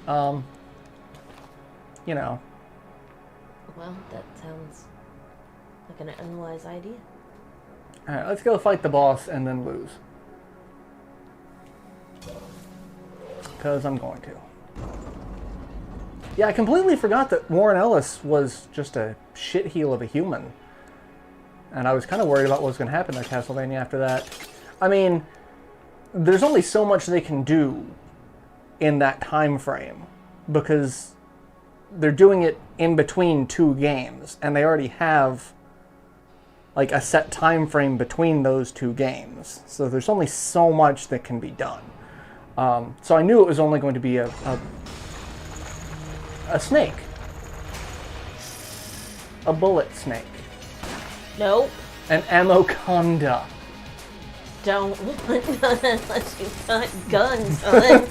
[SPEAKER 1] You know.
[SPEAKER 2] Well, that sounds like an unwise idea.
[SPEAKER 1] All right, let's go fight the boss and then lose. Because I'm going to. Yeah, I completely forgot that Warren Ellis was just a shitheel of a human. And I was kind of worried about what was going to happen to Castlevania after that. I mean, there's only so much they can do in that time frame. Because they're doing it in between two games. And they already have like a set time frame between those two games. So there's only so much that can be done. So I knew it was only going to be a snake. A bullet snake.
[SPEAKER 2] Nope.
[SPEAKER 1] An Amoconda.
[SPEAKER 2] Don't want none unless you've got guns, son.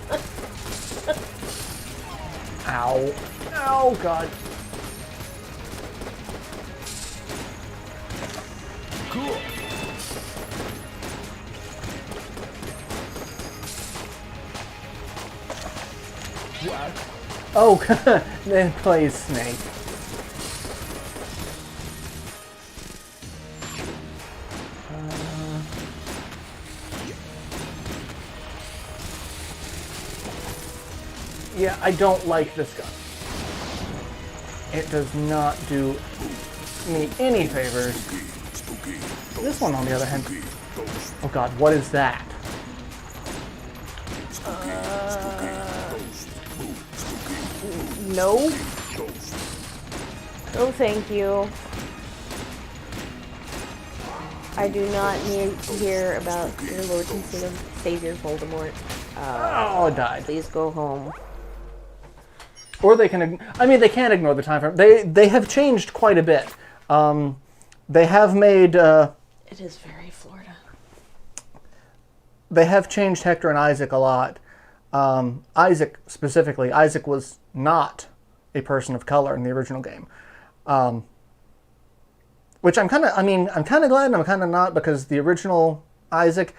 [SPEAKER 1] Ow. Oh, God.
[SPEAKER 3] Cool. Whack.
[SPEAKER 1] Oh, then plays Snake. Yeah, I don't like this gun. It does not do me any favors.
[SPEAKER 3] Spooky.
[SPEAKER 1] This one, on the other hand.
[SPEAKER 3] Ghost.
[SPEAKER 1] Oh God, what is that?
[SPEAKER 2] No.
[SPEAKER 3] Ghost.
[SPEAKER 2] No, thank you. I do not need to hear about your Lord and Savior Voldemort.
[SPEAKER 1] Oh, it died.
[SPEAKER 2] Please go home.
[SPEAKER 1] Or they can, I mean, they can't ignore the time frame. They have changed quite a bit. They have made,
[SPEAKER 2] It is very Florida.
[SPEAKER 1] they have changed Hector and Isaac a lot. Isaac specifically, Isaac was not a person of color in the original game. Which I'm kind of glad and I'm kind of not, because the original Isaac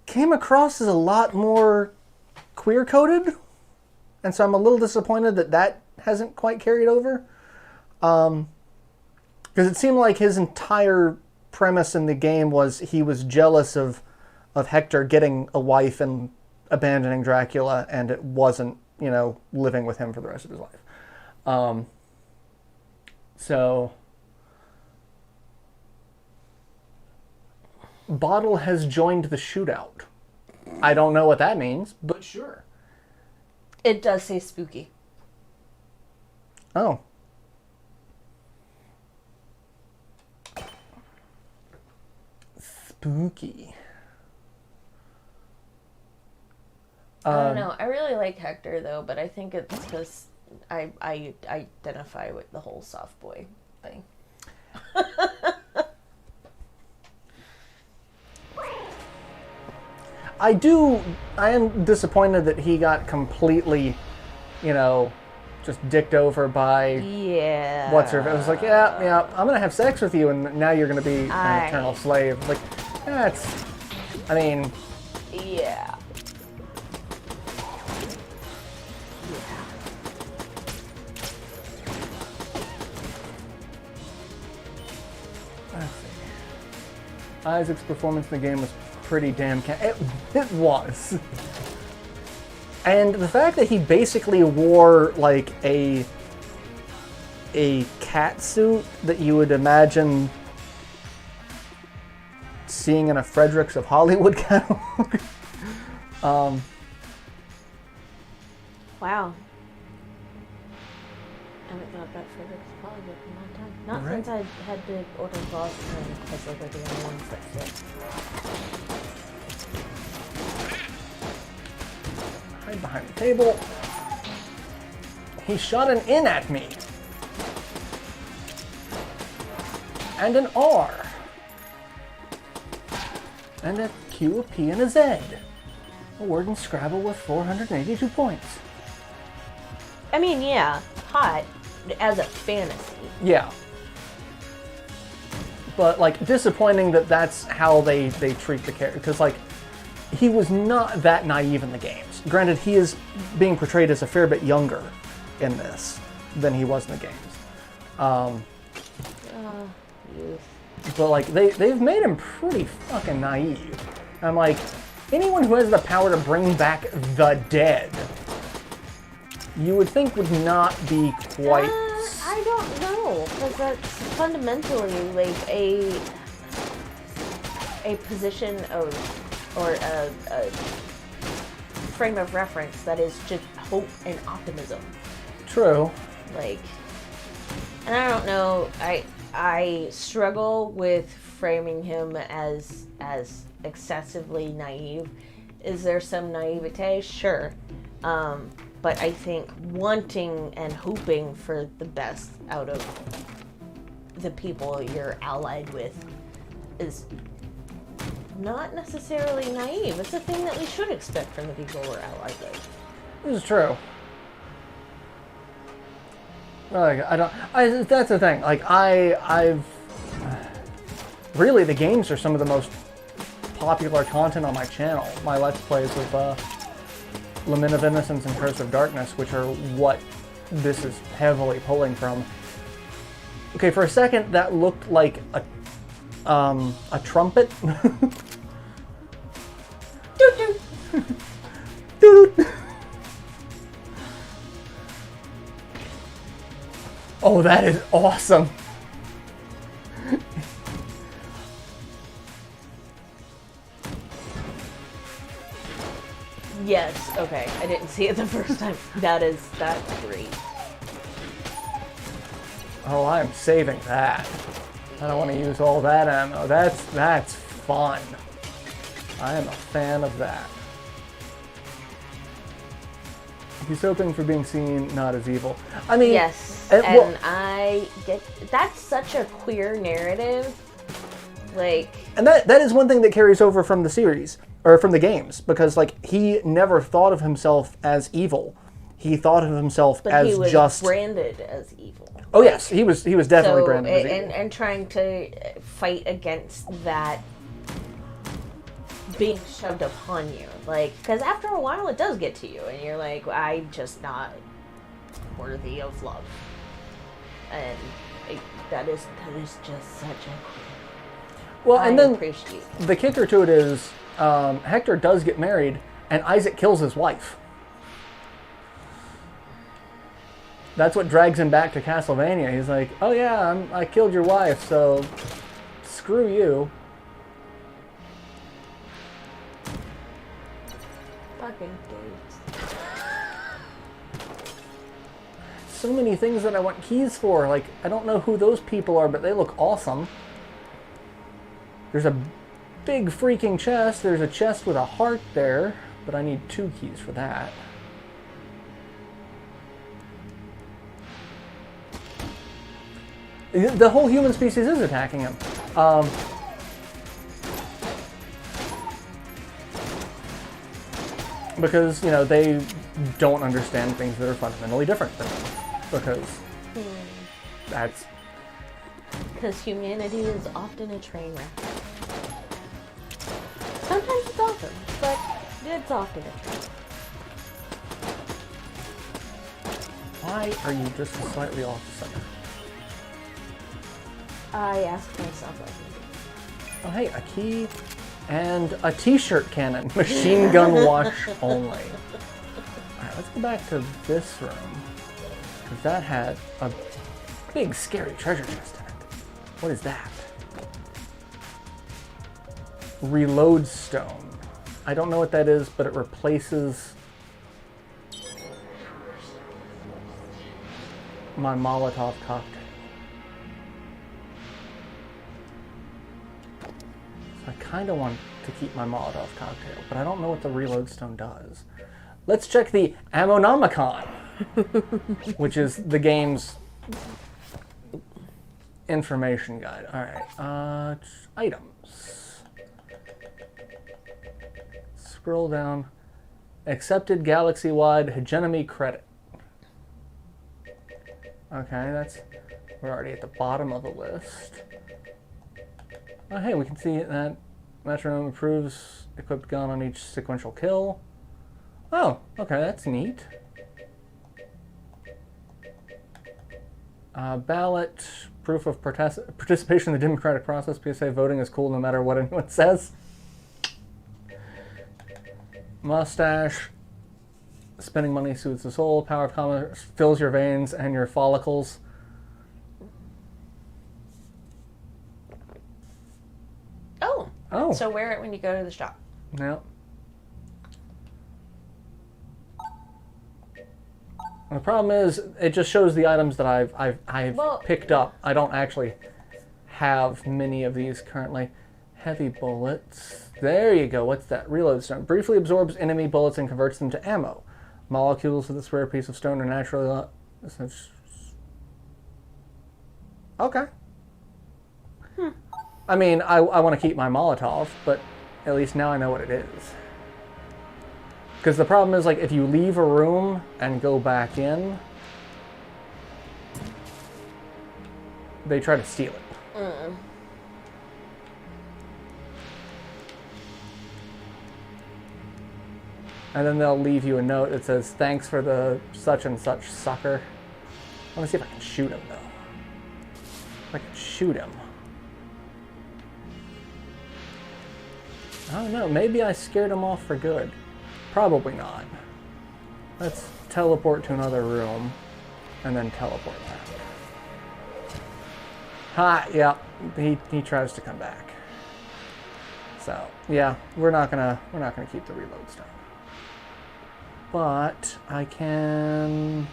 [SPEAKER 1] came across as a lot more queer-coded. And so I'm a little disappointed that that hasn't quite carried over. Because it seemed like his entire premise in the game was he was jealous of Hector getting a wife and abandoning Dracula, and it wasn't, living with him for the rest of his life. So Bottle has joined the shootout. I don't know what that means, but sure.
[SPEAKER 2] It does say spooky.
[SPEAKER 1] Oh. Spooky.
[SPEAKER 2] I don't know. I really like Hector though, but I think it's because I identify with the whole soft boy thing.
[SPEAKER 1] I am disappointed that he got completely, just dicked over by
[SPEAKER 2] Yeah.
[SPEAKER 1] what's her. It was like, yeah, I'm gonna have sex with you, and now you're gonna be an eternal slave. Like,
[SPEAKER 2] Yeah.
[SPEAKER 1] let's see. Isaac's performance in the game was pretty damn it was. And the fact that he basically wore like a a cat suit that you would imagine seeing in a Fredericks of Hollywood catalog.
[SPEAKER 2] Wow. I haven't thought about Fredericks of Hollywood in a long time. Not
[SPEAKER 1] Right.
[SPEAKER 2] since I had to order gloves because they were the only ones that fit.
[SPEAKER 1] Hide behind the table. He shot an N at me. And an R. And a Q, a P, and a Z. A word in Scrabble with 482 points.
[SPEAKER 2] I mean, yeah, hot as a fantasy.
[SPEAKER 1] Yeah. But, like, disappointing that that's how they treat the character. Because, like, he was not that naive in the games. Granted, he is being portrayed as a fair bit younger in this than he was in the games.
[SPEAKER 2] Youth.
[SPEAKER 1] But, like, they've made him pretty fucking naive. I'm like, anyone who has the power to bring back the dead, you would think would not be quite...
[SPEAKER 2] I don't know, because that's fundamentally like a position of, or a frame of reference that is just hope and optimism.
[SPEAKER 1] True.
[SPEAKER 2] Like, and I don't know, I struggle with framing him as excessively naive. Is there some naivete? Sure. But I think wanting and hoping for the best out of the people you're allied with is not necessarily naive. It's a thing that we should expect from the people we're allied with.
[SPEAKER 1] This is true. Like, that's the thing. Like, I've really, the games are some of the most popular content on my channel. My Let's Plays of Lament of Innocence and Curse of Darkness, which are what this is heavily pulling from. Okay, for a second that looked like a trumpet.
[SPEAKER 2] Doot doot.
[SPEAKER 1] Doot. Oh, that is awesome.
[SPEAKER 2] Yes, okay. I didn't see it the first time. That's great.
[SPEAKER 1] Oh, I'm saving that. I don't want to use all that ammo. That's fun. I am a fan of that. He's hoping for being seen not as evil. I mean,
[SPEAKER 2] Yes,
[SPEAKER 1] well,
[SPEAKER 2] I get that's such a queer narrative. Like,
[SPEAKER 1] and that is one thing that carries over from the series or from the games, because like he never thought of himself as evil. He thought of himself
[SPEAKER 2] but
[SPEAKER 1] as
[SPEAKER 2] he was
[SPEAKER 1] just
[SPEAKER 2] branded as evil.
[SPEAKER 1] Oh yes, he was definitely branded as evil.
[SPEAKER 2] And trying to fight against that being shoved upon you, like, because after a while it does get to you, and you're like, I'm just not worthy of love, and that is just such a.
[SPEAKER 1] Well, and then
[SPEAKER 2] appreciate
[SPEAKER 1] the kicker to it is Hector does get married, and Isaac kills his wife. That's what drags him back to Castlevania. He's like, oh yeah, I killed your wife, so screw you.
[SPEAKER 2] Fucking dudes.
[SPEAKER 1] So many things that I want keys for. Like, I don't know who those people are, but they look awesome. There's a big freaking chest. There's a chest with a heart there, but I need 2 keys for that. The whole human species is attacking him. Because, you know, they don't understand things that are fundamentally different than them. Because that's...
[SPEAKER 2] Because humanity is often a train wreck. Sometimes it's awesome, but it's often a train wreck.
[SPEAKER 1] Why are you just slightly off the center?
[SPEAKER 2] I asked myself that.
[SPEAKER 1] Oh hey, a key and a t-shirt cannon. Machine gun wash only. Alright, let's go back to this room. Because that had a big, scary treasure chest in it. What is that? Reload stone. I don't know what that is, but it replaces my Molotov cocktail. So I kind of want to keep my Molotov cocktail, but I don't know what the reload stone does. Let's check the Ammonomicon, which is the game's information guide. All right, items. Scroll down. Accepted galaxy-wide hegemony credit. Okay, we're already at the bottom of the list. Oh, hey, we can see that metronome improves equipped gun on each sequential kill. Oh, okay, that's neat. Ballot, proof of participation in the democratic process. PSA voting is cool no matter what anyone says. Mustache. Spending money soothes the soul. Power of commerce fills your veins and your follicles.
[SPEAKER 2] Oh.
[SPEAKER 1] Oh.
[SPEAKER 2] So wear it when you go to the shop.
[SPEAKER 1] Yeah. The problem is, it just shows the items that I've picked up. I don't actually have many of these currently. Heavy bullets. There you go. What's that? Reload stone. Briefly absorbs enemy bullets and converts them to ammo. Molecules of this rare piece of stone are naturally... Okay. I mean, I want to keep my Molotov, but at least now I know what it is. Because the problem is, like, if you leave a room and go back in, they try to steal it. And then they'll leave you a note that says, thanks for the such and such sucker. I want to see if I can shoot him, though. If I can shoot him. I don't know, maybe I scared him off for good. Probably not. Let's teleport to another room and then teleport back. Ha! Yeah, he tries to come back. So yeah, we're not gonna keep the reload stone. But I can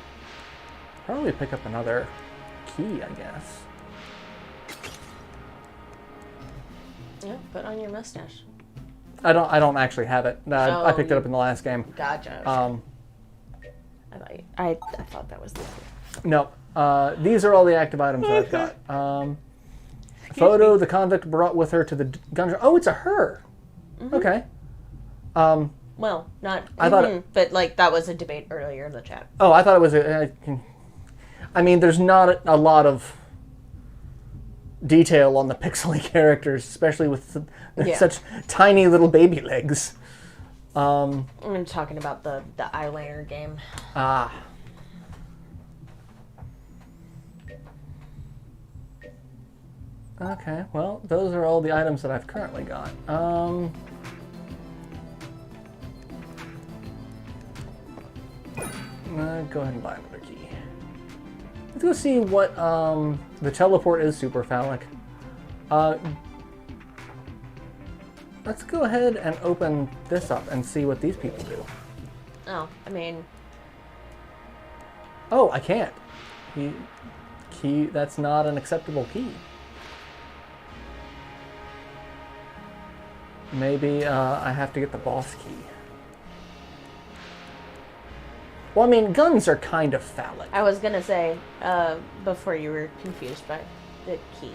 [SPEAKER 1] probably pick up another key, I guess.
[SPEAKER 2] Yeah, put on your mustache.
[SPEAKER 1] I don't actually have it. I picked it up in the last game.
[SPEAKER 2] Gotcha. I thought that was the...
[SPEAKER 1] No. These are all the active items that I've got. Photo the convict brought with her to the Gungeon. Oh, it's a her. Mm-hmm. Okay.
[SPEAKER 2] Well, not...
[SPEAKER 1] I thought
[SPEAKER 2] but, like, that was a debate earlier in the chat.
[SPEAKER 1] Oh, I thought it was I mean, there's not a lot of detail on the pixely characters, especially with such tiny little baby legs.
[SPEAKER 2] I'm talking about the eyeliner game.
[SPEAKER 1] Ah. Okay, well, those are all the items that I've currently got. Go ahead and buy another key. Let's go see what the teleport is super phallic. Let's go ahead and open this up and see what these people do.
[SPEAKER 2] Oh, I mean...
[SPEAKER 1] Oh, I can't. Key, that's not an acceptable key. Maybe I have to get the boss key. Well, I mean, guns are kind of phallic.
[SPEAKER 2] I was gonna say, before you were confused by the key.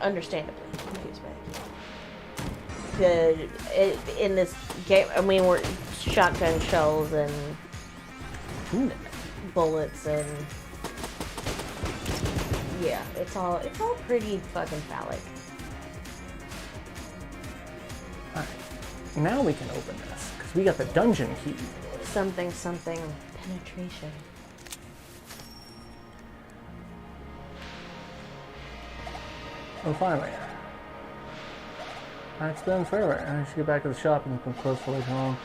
[SPEAKER 2] Understandably confused by the key. In this game, I mean, we're shotgun shells and bullets and... Yeah, it's all pretty fucking phallic.
[SPEAKER 1] Alright, now we can open this, because we got the dungeon key.
[SPEAKER 2] Something penetration.
[SPEAKER 1] Oh, finally. It's been forever. I should get back to the shop and come close for later on.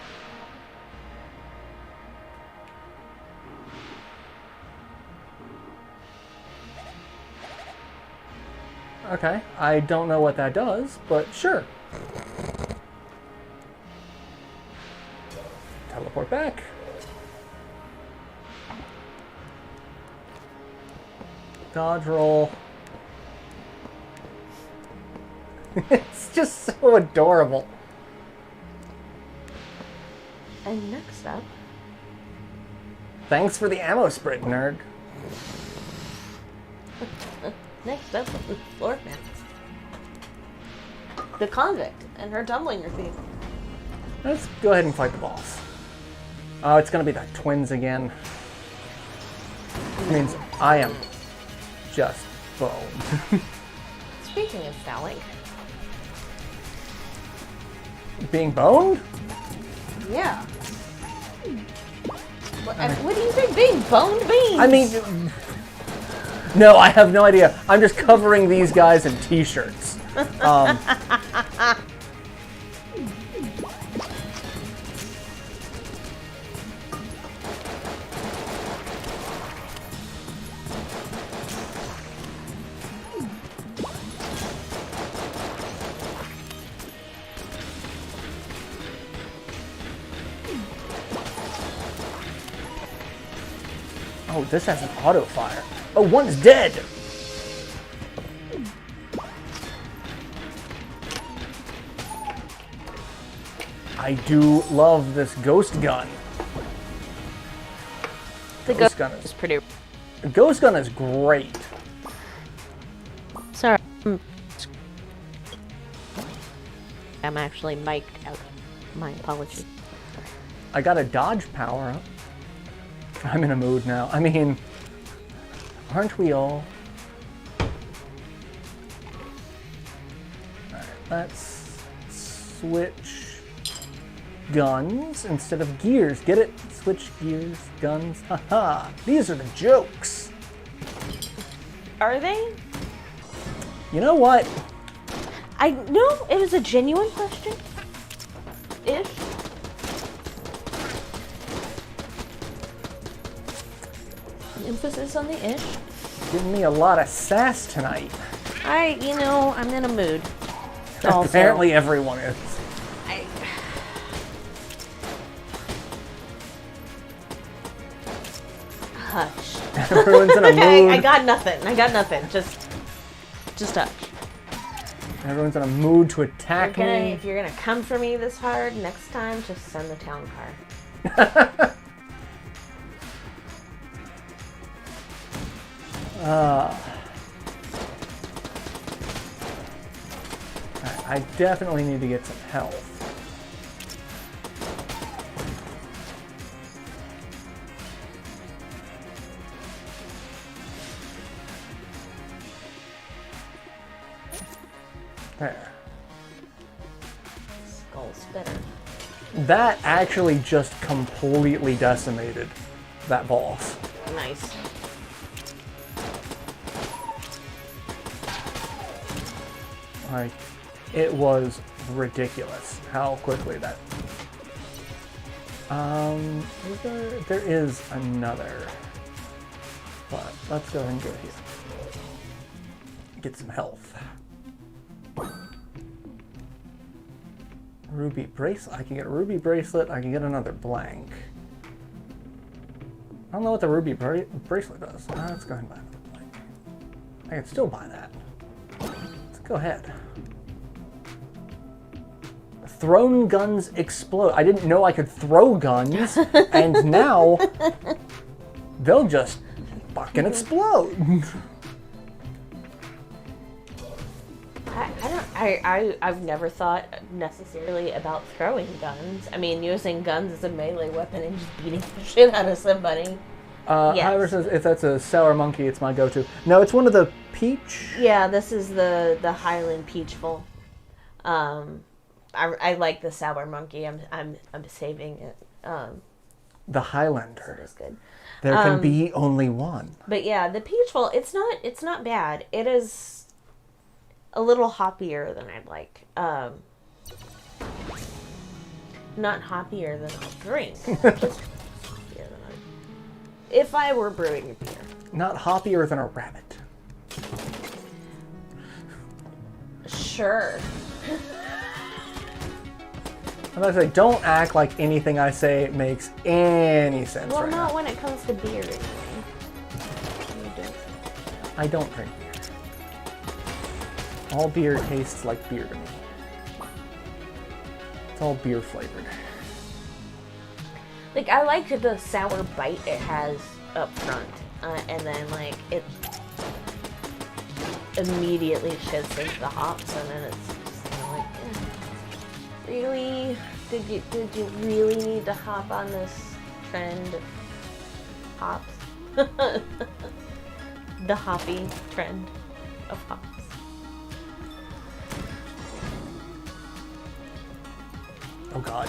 [SPEAKER 1] Okay, I don't know what that does, but sure. Teleport back. Dodge roll. It's just so adorable.
[SPEAKER 2] And next up,
[SPEAKER 1] Thanks for the ammo sprint, nerd.
[SPEAKER 2] next up is Floor Mats. The convict and her tumbling routine.
[SPEAKER 1] Let's go ahead and fight the boss. Oh, it's gonna be the twins again. It means I am just boned.
[SPEAKER 2] Speaking of Starlink,
[SPEAKER 1] Being boned?
[SPEAKER 2] yeah. What do you think being boned means?
[SPEAKER 1] I mean, no, I have no idea. I'm just covering these guys in t-shirts. Oh, this has an auto fire. Oh, one's dead. I do love this ghost gun.
[SPEAKER 2] the
[SPEAKER 1] Ghost
[SPEAKER 2] ghost
[SPEAKER 1] gun
[SPEAKER 2] is pretty.
[SPEAKER 1] The ghost gun is great.
[SPEAKER 2] Sorry. I'm actually mic'd out. My apologies.
[SPEAKER 1] I got a dodge power up. I'm in a mood now. I mean, aren't we all? Alright, let's switch guns instead of gears. Get it? Switch gears, guns. Haha. These are the jokes.
[SPEAKER 2] Are they?
[SPEAKER 1] You know what?
[SPEAKER 2] I no. It was a genuine question. Ish. Emphasis on the ish.
[SPEAKER 1] Giving me a lot of sass tonight.
[SPEAKER 2] I'm in a mood. Also,
[SPEAKER 1] Apparently everyone is.
[SPEAKER 2] I, hush.
[SPEAKER 1] Everyone's in a mood.
[SPEAKER 2] I got nothing. Just touch.
[SPEAKER 1] Everyone's in a mood to attack me.
[SPEAKER 2] If you're gonna come for me this hard, next time just send the town car.
[SPEAKER 1] I definitely need to get some health. There.
[SPEAKER 2] Skull spitter.
[SPEAKER 1] That actually just completely decimated that boss.
[SPEAKER 2] Nice.
[SPEAKER 1] Like, it was ridiculous how quickly that. There is another, but let's go ahead and go here. Get some health. Ruby bracelet. I can get a ruby bracelet. I can get another blank. I don't know what the ruby bracelet does. Let's go ahead and buy another blank. I can still buy that. Let's go ahead. Thrown guns explode. I didn't know I could throw guns, and now they'll just fucking explode.
[SPEAKER 2] I've never thought necessarily about throwing guns. I mean, using guns as a melee weapon and just beating the shit out of somebody. Yes.
[SPEAKER 1] However, says if that's a sour monkey, it's my go-to. No, it's one of the peach.
[SPEAKER 2] Yeah, this is the Highland Peachful. I like the sour monkey. I'm saving it.
[SPEAKER 1] The Highlander.
[SPEAKER 2] It is good.
[SPEAKER 1] There can be only one.
[SPEAKER 2] But yeah, the Peachful. It's not bad. It is a little hoppier than I'd like. Not hoppier than I'll drink. Just hoppier than if I were brewing a beer.
[SPEAKER 1] Not hoppier than a rabbit.
[SPEAKER 2] Sure.
[SPEAKER 1] I'm about to say, don't act like anything I say makes any sense
[SPEAKER 2] Well,
[SPEAKER 1] right
[SPEAKER 2] not
[SPEAKER 1] now.
[SPEAKER 2] when it comes to beer. Anyway. You don't.
[SPEAKER 1] I don't drink beer. All beer tastes like beer to me. It's all beer flavored.
[SPEAKER 2] Like, I like the sour bite it has up front, and then like it immediately shifts into the hops, and then it's just kind of like, really? Did you really need to hop on this trend of hops? The hoppy trend of hops.
[SPEAKER 1] Oh god.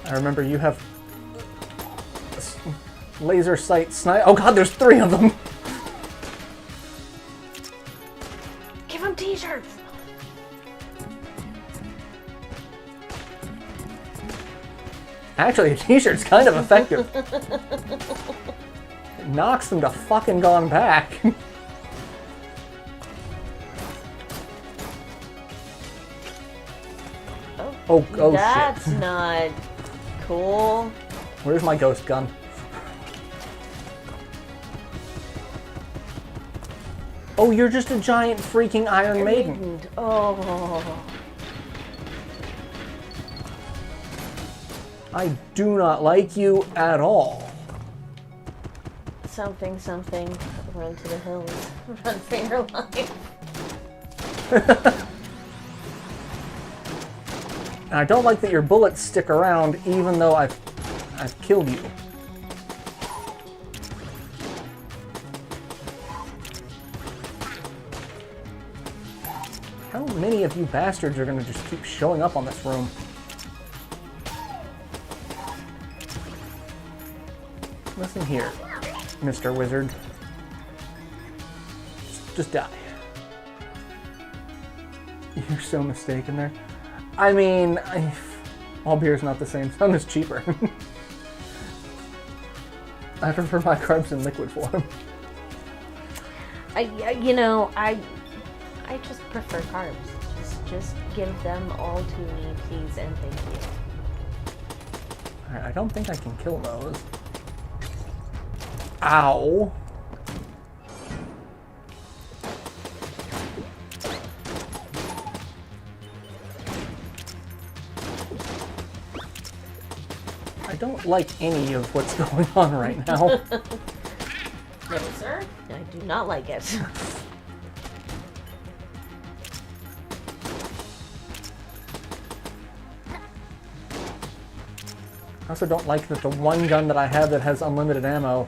[SPEAKER 1] I remember you have laser sight snipe. Oh god, there's 3 of them!
[SPEAKER 2] Give them t-shirts!
[SPEAKER 1] Actually, a t-shirt's kind of effective. It knocks them to fucking gone back. Oh
[SPEAKER 2] That's
[SPEAKER 1] shit.
[SPEAKER 2] not cool.
[SPEAKER 1] Where's my ghost gun? Oh, you're just a giant freaking Iron Maiden.
[SPEAKER 2] Oh.
[SPEAKER 1] I do not like you at all.
[SPEAKER 2] Something, run to the hills. Run for your life.
[SPEAKER 1] And I don't like that your bullets stick around even though I've killed you. How many of you bastards are gonna just keep showing up on this room? Listen here, Mr. Wizard. Just die. You're so mistaken there. I mean, all beer's not the same. Some is cheaper. I prefer my carbs in liquid form.
[SPEAKER 2] I just prefer carbs. Just give them all to me, please, and thank you.
[SPEAKER 1] Alright, I don't think I can kill those. Ow. I don't like any of what's going on right now.
[SPEAKER 2] No, sir. I do not like it.
[SPEAKER 1] I also don't like that the one gun that I have that has unlimited ammo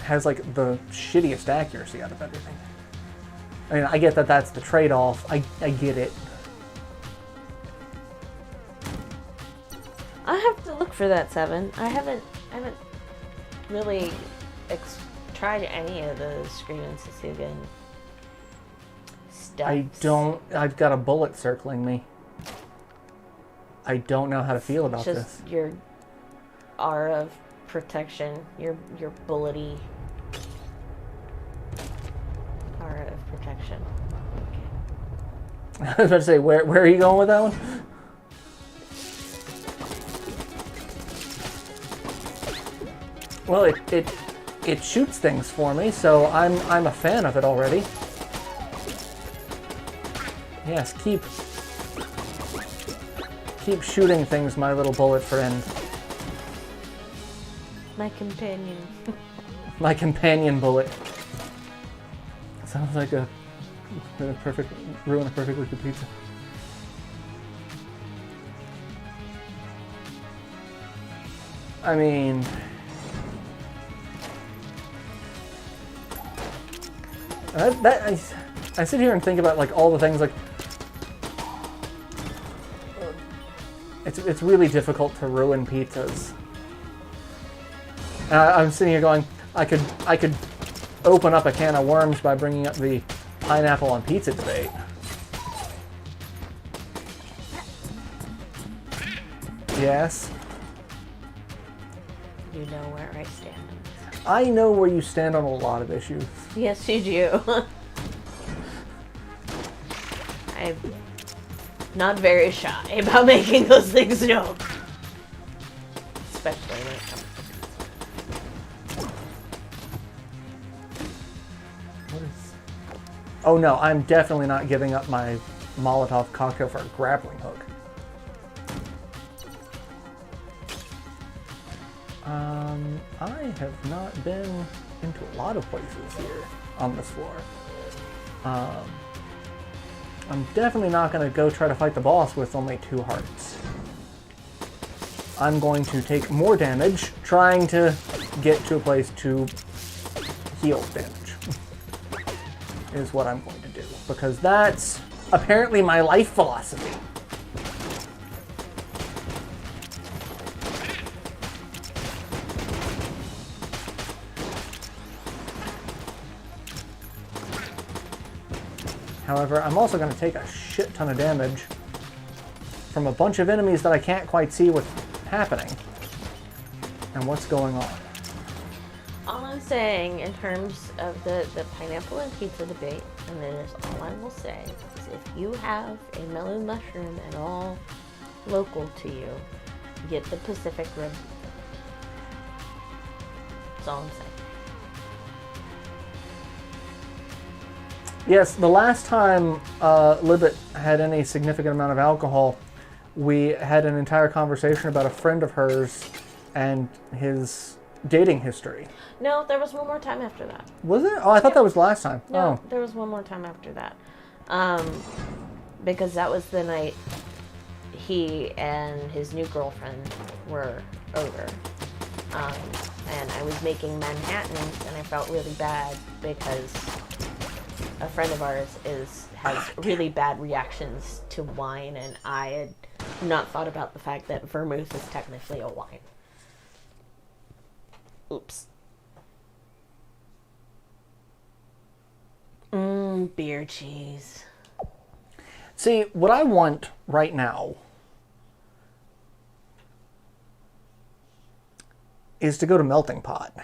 [SPEAKER 1] has like the shittiest accuracy out of everything. I mean, I get that that's the trade-off. I get it.
[SPEAKER 2] I have to look for that 7. I haven't really tried any of the Scream and Sasugan stuff.
[SPEAKER 1] I've got a bullet circling me. I don't know how to feel about this.
[SPEAKER 2] Just your aura of protection, your bullety aura of protection. Okay.
[SPEAKER 1] I was about to say, where are you going with that one? Well, it shoots things for me, so I'm a fan of it already. Yes, keep shooting things, my little bullet friend.
[SPEAKER 2] My companion.
[SPEAKER 1] My companion bullet. Sounds like ruin a perfectly good pizza. I mean, I sit here and think about like all the things like it's really difficult to ruin pizzas. I'm sitting here going, I could open up a can of worms by bringing up the pineapple on pizza debate. Yes.
[SPEAKER 2] You know where I stand.
[SPEAKER 1] I know where you stand on a lot of issues.
[SPEAKER 2] Yes, you do. I'm not very shy about making those things known. Especially when it comes to pizza.
[SPEAKER 1] What is... Oh no, I'm definitely not giving up my Molotov cocktail for a grappling hook. I have not been into a lot of places here on this floor. I'm definitely not going to go try to fight the boss with only 2 hearts. I'm going to take more damage trying to get to a place to heal damage. Is what I'm going to do. Because that's apparently my life philosophy. However, I'm also going to take a shit ton of damage from a bunch of enemies that I can't quite see what's happening and what's going on.
[SPEAKER 2] All I'm saying in terms of the pineapple and pizza debate, and it is all I will say, is if you have a melon mushroom at all local to you, get the Pacific Rim. That's all I'm saying.
[SPEAKER 1] Yes, the last time Libet had any significant amount of alcohol, we had an entire conversation about a friend of hers and his dating history.
[SPEAKER 2] No, there was one more time after that.
[SPEAKER 1] Was it? Oh, I thought that was last time.
[SPEAKER 2] No,
[SPEAKER 1] Oh.
[SPEAKER 2] there was one more time after that. Because that was the night he and his new girlfriend were over. And I was making Manhattans, and I felt really bad because a friend of ours has really bad reactions to wine, and I had not thought about the fact that vermouth is technically a wine. Oops. Beer cheese.
[SPEAKER 1] See, what I want right now is to go to Melting Pot.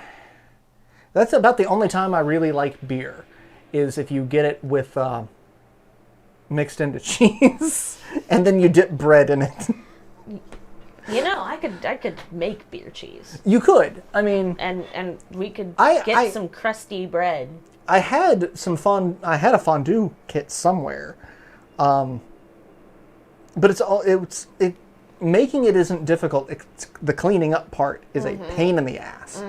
[SPEAKER 1] That's about the only time I really like beer, is if you get it with mixed into cheese, and then you dip bread in it.
[SPEAKER 2] You know, I could make beer cheese.
[SPEAKER 1] You could. I mean,
[SPEAKER 2] And we could
[SPEAKER 1] I-
[SPEAKER 2] get some crusty bread.
[SPEAKER 1] I had a fondue kit somewhere, but making it isn't difficult. The cleaning up part is a pain in the ass.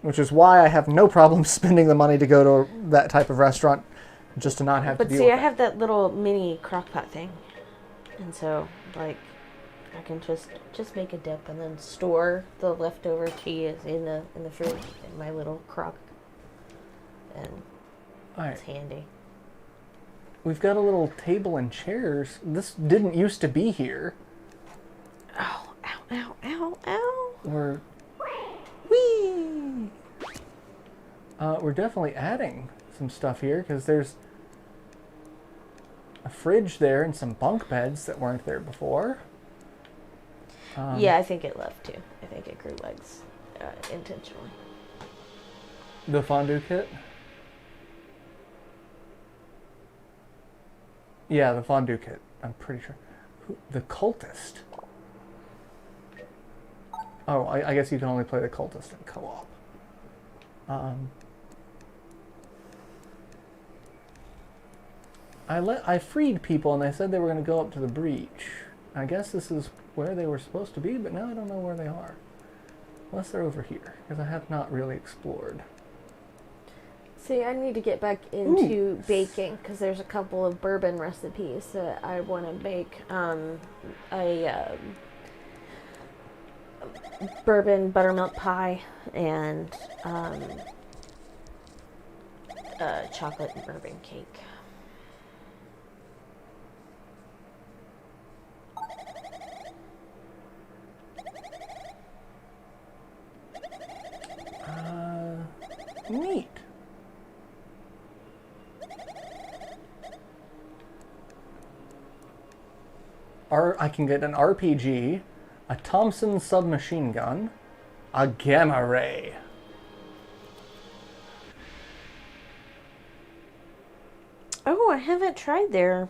[SPEAKER 1] Which is why I have no problem spending the money to go to that type of restaurant, just to not have to
[SPEAKER 2] But
[SPEAKER 1] deal
[SPEAKER 2] see,
[SPEAKER 1] with
[SPEAKER 2] I
[SPEAKER 1] that.
[SPEAKER 2] have that little mini crock pot thing. And so, like, I can just make a dip and then store the leftover cheese in the fridge in my little crock. And
[SPEAKER 1] All right.
[SPEAKER 2] it's handy.
[SPEAKER 1] We've got a little table and chairs. This didn't used to be here.
[SPEAKER 2] Oh, ow, ow, ow, ow.
[SPEAKER 1] We're definitely adding some stuff here because there's a fridge there and some bunk beds that weren't there before.
[SPEAKER 2] Yeah, I think it left too. I think it grew legs intentionally.
[SPEAKER 1] The fondue kit? Yeah, the fondue kit. I'm pretty sure. The cultist. Oh, I guess you can only play the cultist in co-op. I freed people and they said they were going to go up to the breach. I guess this is where they were supposed to be, but now I don't know where they are. Unless they're over here, because I have not really explored.
[SPEAKER 2] See, I need to get back into baking because there's a couple of bourbon recipes that I want to make. A bourbon buttermilk pie and chocolate and bourbon cake.
[SPEAKER 1] Neat. I can get an RPG, a Thompson submachine gun, a gamma ray.
[SPEAKER 2] Oh, I haven't tried their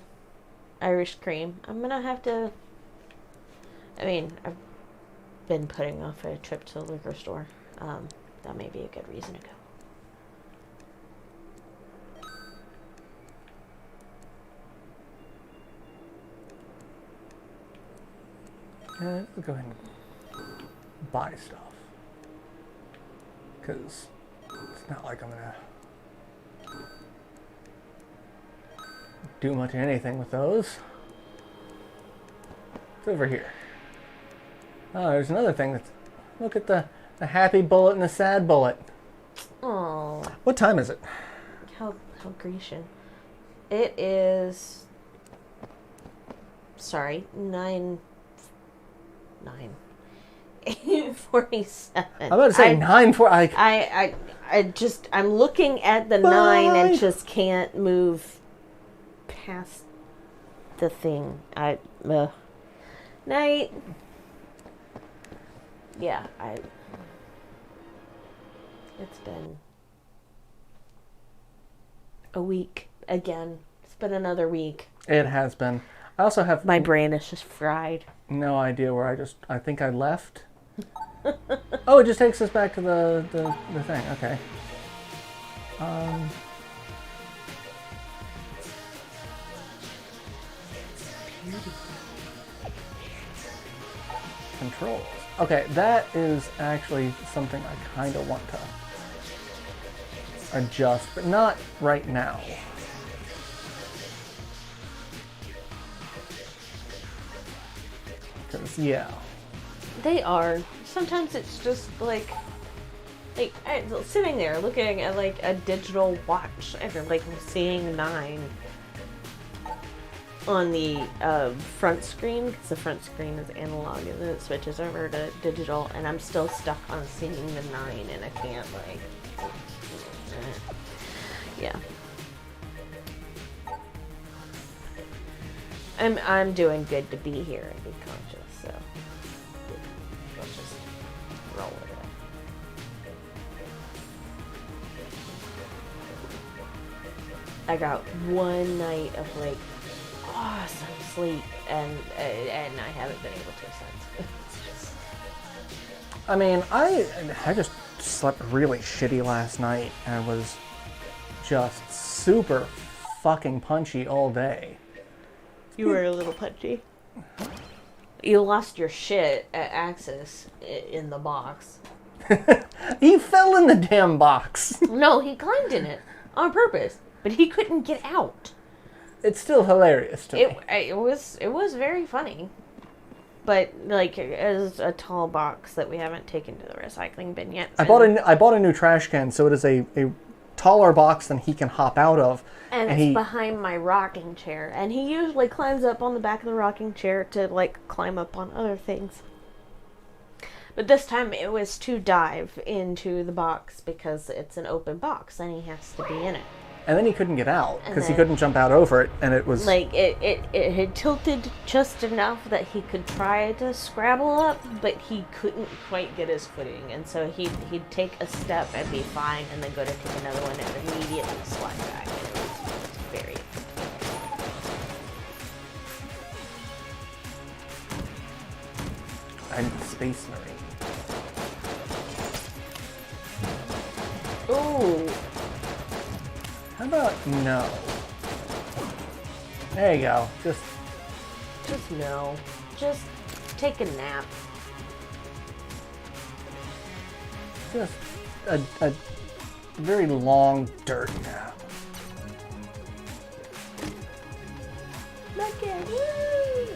[SPEAKER 2] Irish cream. I'm gonna have to. I mean, I've been putting off a trip to the liquor store. That may be a good reason to go.
[SPEAKER 1] Yeah, let's go ahead and buy stuff. Because it's not like I'm gonna do much of anything with those. It's over here. Oh, there's another thing that's... Look at the happy bullet and the sad bullet.
[SPEAKER 2] Oh,
[SPEAKER 1] What time is it?
[SPEAKER 2] how Grecian. It is. Sorry, 8:47.
[SPEAKER 1] I'm about to say 9:4.
[SPEAKER 2] I'm looking at the 9 and just can't move past the thing. Night. Yeah, it's been a week again. It's been another week.
[SPEAKER 1] It has been. I also have
[SPEAKER 2] My brain is just fried.
[SPEAKER 1] no idea where I think I left. Oh, it just takes us back to the thing. Okay. Controls. Okay, that is actually something I kind of want to adjust, but not right now. Because, yeah.
[SPEAKER 2] They are. Sometimes it's just like I'm sitting there looking at like a digital watch and like seeing 9 on the front screen, because the front screen is analog and then it switches over to digital, and I'm still stuck on seeing the 9 and I can't like. Yeah. I'm doing good to be here and be conscious, so let's just roll with it. I got one night of like awesome sleep, and I haven't been able to since.
[SPEAKER 1] I mean, I just slept really shitty last night and was just super fucking punchy all day.
[SPEAKER 2] You were a little punchy. You lost your shit at Axis in the box.
[SPEAKER 1] He fell in the damn box.
[SPEAKER 2] No, he climbed in it on purpose, but he couldn't get out.
[SPEAKER 1] It's still hilarious to me.
[SPEAKER 2] It was very funny, but like as a tall box that we haven't taken to the recycling bin yet.
[SPEAKER 1] I bought a new trash can, so it is a taller box than he can hop out of.
[SPEAKER 2] And it's behind my rocking chair, and he usually climbs up on the back of the rocking chair to like climb up on other things. But this time it was to dive into the box because it's an open box and he has to be in it.
[SPEAKER 1] And then he couldn't get out because he
[SPEAKER 2] then-
[SPEAKER 1] couldn't jump out over it, and it was
[SPEAKER 2] Like it had tilted just enough that he could try to scrabble up, but he couldn't quite get his footing, and so he'd take a step and be fine, and then go to take another one and immediately slide back. It was very.
[SPEAKER 1] I'm Space Marine.
[SPEAKER 2] Ooh.
[SPEAKER 1] How about no? There you go. Just
[SPEAKER 2] No. Just take a nap.
[SPEAKER 1] a very long dirt nap.
[SPEAKER 2] Look at woo!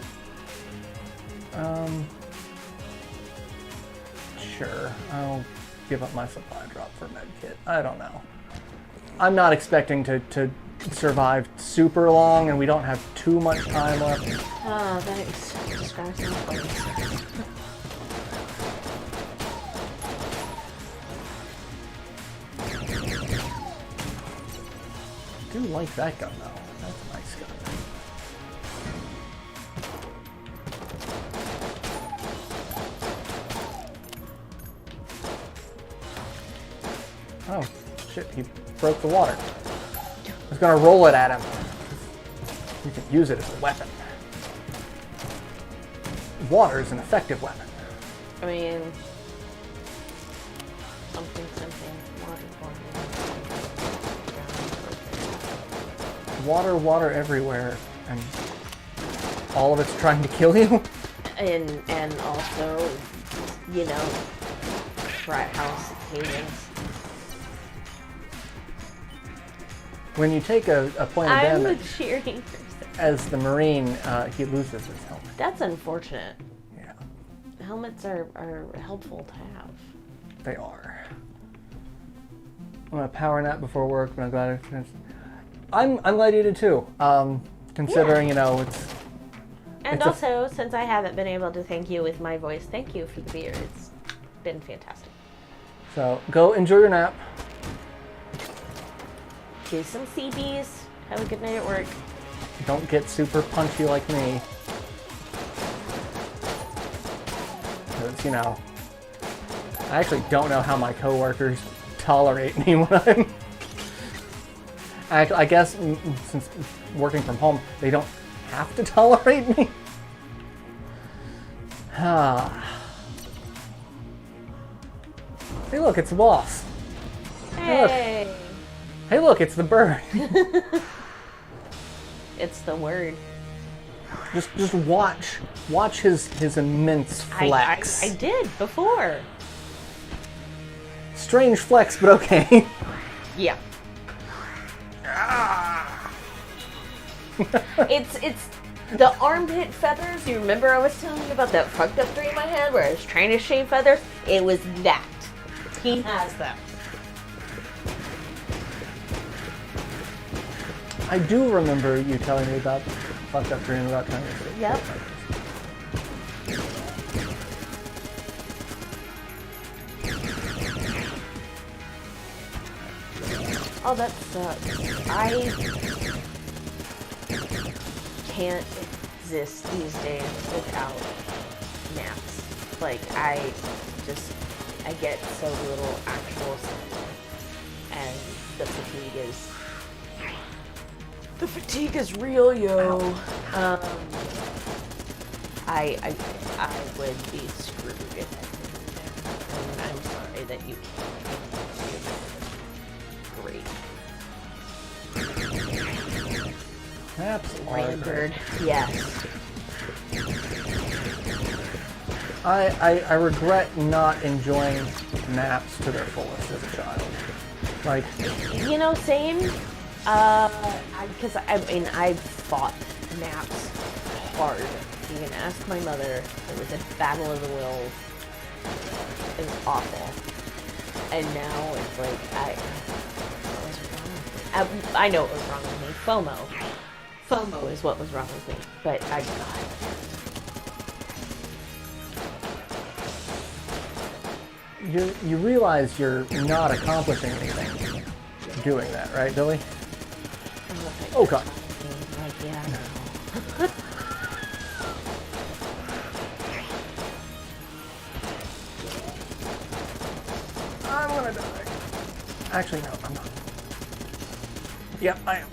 [SPEAKER 1] Sure. I'll give up my supply drop for medkit. I don't know. I'm not expecting to survive super long, and we don't have too much time left.
[SPEAKER 2] Oh, thanks. Describe some place.
[SPEAKER 1] I do like that gun though. That's a nice gun. Oh, shit, he broke the water. I was gonna roll it at him. You can use it as a weapon. Water is an effective weapon.
[SPEAKER 2] I mean, something.
[SPEAKER 1] Water everywhere, and all of it's trying to kill you.
[SPEAKER 2] And also, you know, frat house occasions.
[SPEAKER 1] When you take a point of
[SPEAKER 2] I'm
[SPEAKER 1] damage
[SPEAKER 2] a cheering person.
[SPEAKER 1] as the Marine, he loses his helmet.
[SPEAKER 2] That's unfortunate.
[SPEAKER 1] Yeah,
[SPEAKER 2] Helmets are helpful to have.
[SPEAKER 1] they are. I'm gonna power nap before work, but I'm glad I finished. I'm glad you did too. Considering you know it's.
[SPEAKER 2] And
[SPEAKER 1] It's
[SPEAKER 2] also, since I haven't been able to thank you with my voice, thank you for the beer. It's been fantastic.
[SPEAKER 1] So go enjoy your nap.
[SPEAKER 2] Do some CBs. Have a good night at work.
[SPEAKER 1] Don't get super punchy like me. Because, you know, I actually don't know how my coworkers tolerate me when I'm... I guess since working from home, they don't have to tolerate me. Hey look, it's the boss.
[SPEAKER 2] Hey!
[SPEAKER 1] Hey look, it's the bird.
[SPEAKER 2] It's the word.
[SPEAKER 1] Just watch his immense flex.
[SPEAKER 2] I did before.
[SPEAKER 1] Strange flex, but okay.
[SPEAKER 2] Yeah. It's the armpit feathers. You remember I was telling you about that fucked up dream I had where I was trying to shave feathers? It was that. He has them.
[SPEAKER 1] I do remember you telling me about the fucked up dream about trying to shave.
[SPEAKER 2] Yep. Oh, that sucks. I can't exist these days without naps. Like, I get so little actual sleep. And the fatigue is real, yo. I would be screwed if I couldn't. And I'm sorry that you can't. Great.
[SPEAKER 1] Absolutely.
[SPEAKER 2] Rainbird. Yes.
[SPEAKER 1] I regret not enjoying naps to their fullest as a child. Like,
[SPEAKER 2] You know, same. Because I fought naps hard. You can ask my mother. It was a battle of the wills. It was awful. And now it's like, what was wrong with me? I know what was wrong with me. FOMO is what was wrong with me. But
[SPEAKER 1] you realize you're not accomplishing anything doing that, right, Billy? Oh god.
[SPEAKER 2] Like, yeah, I know.
[SPEAKER 1] I'm gonna die. Actually, no, I'm not. Yep, I am.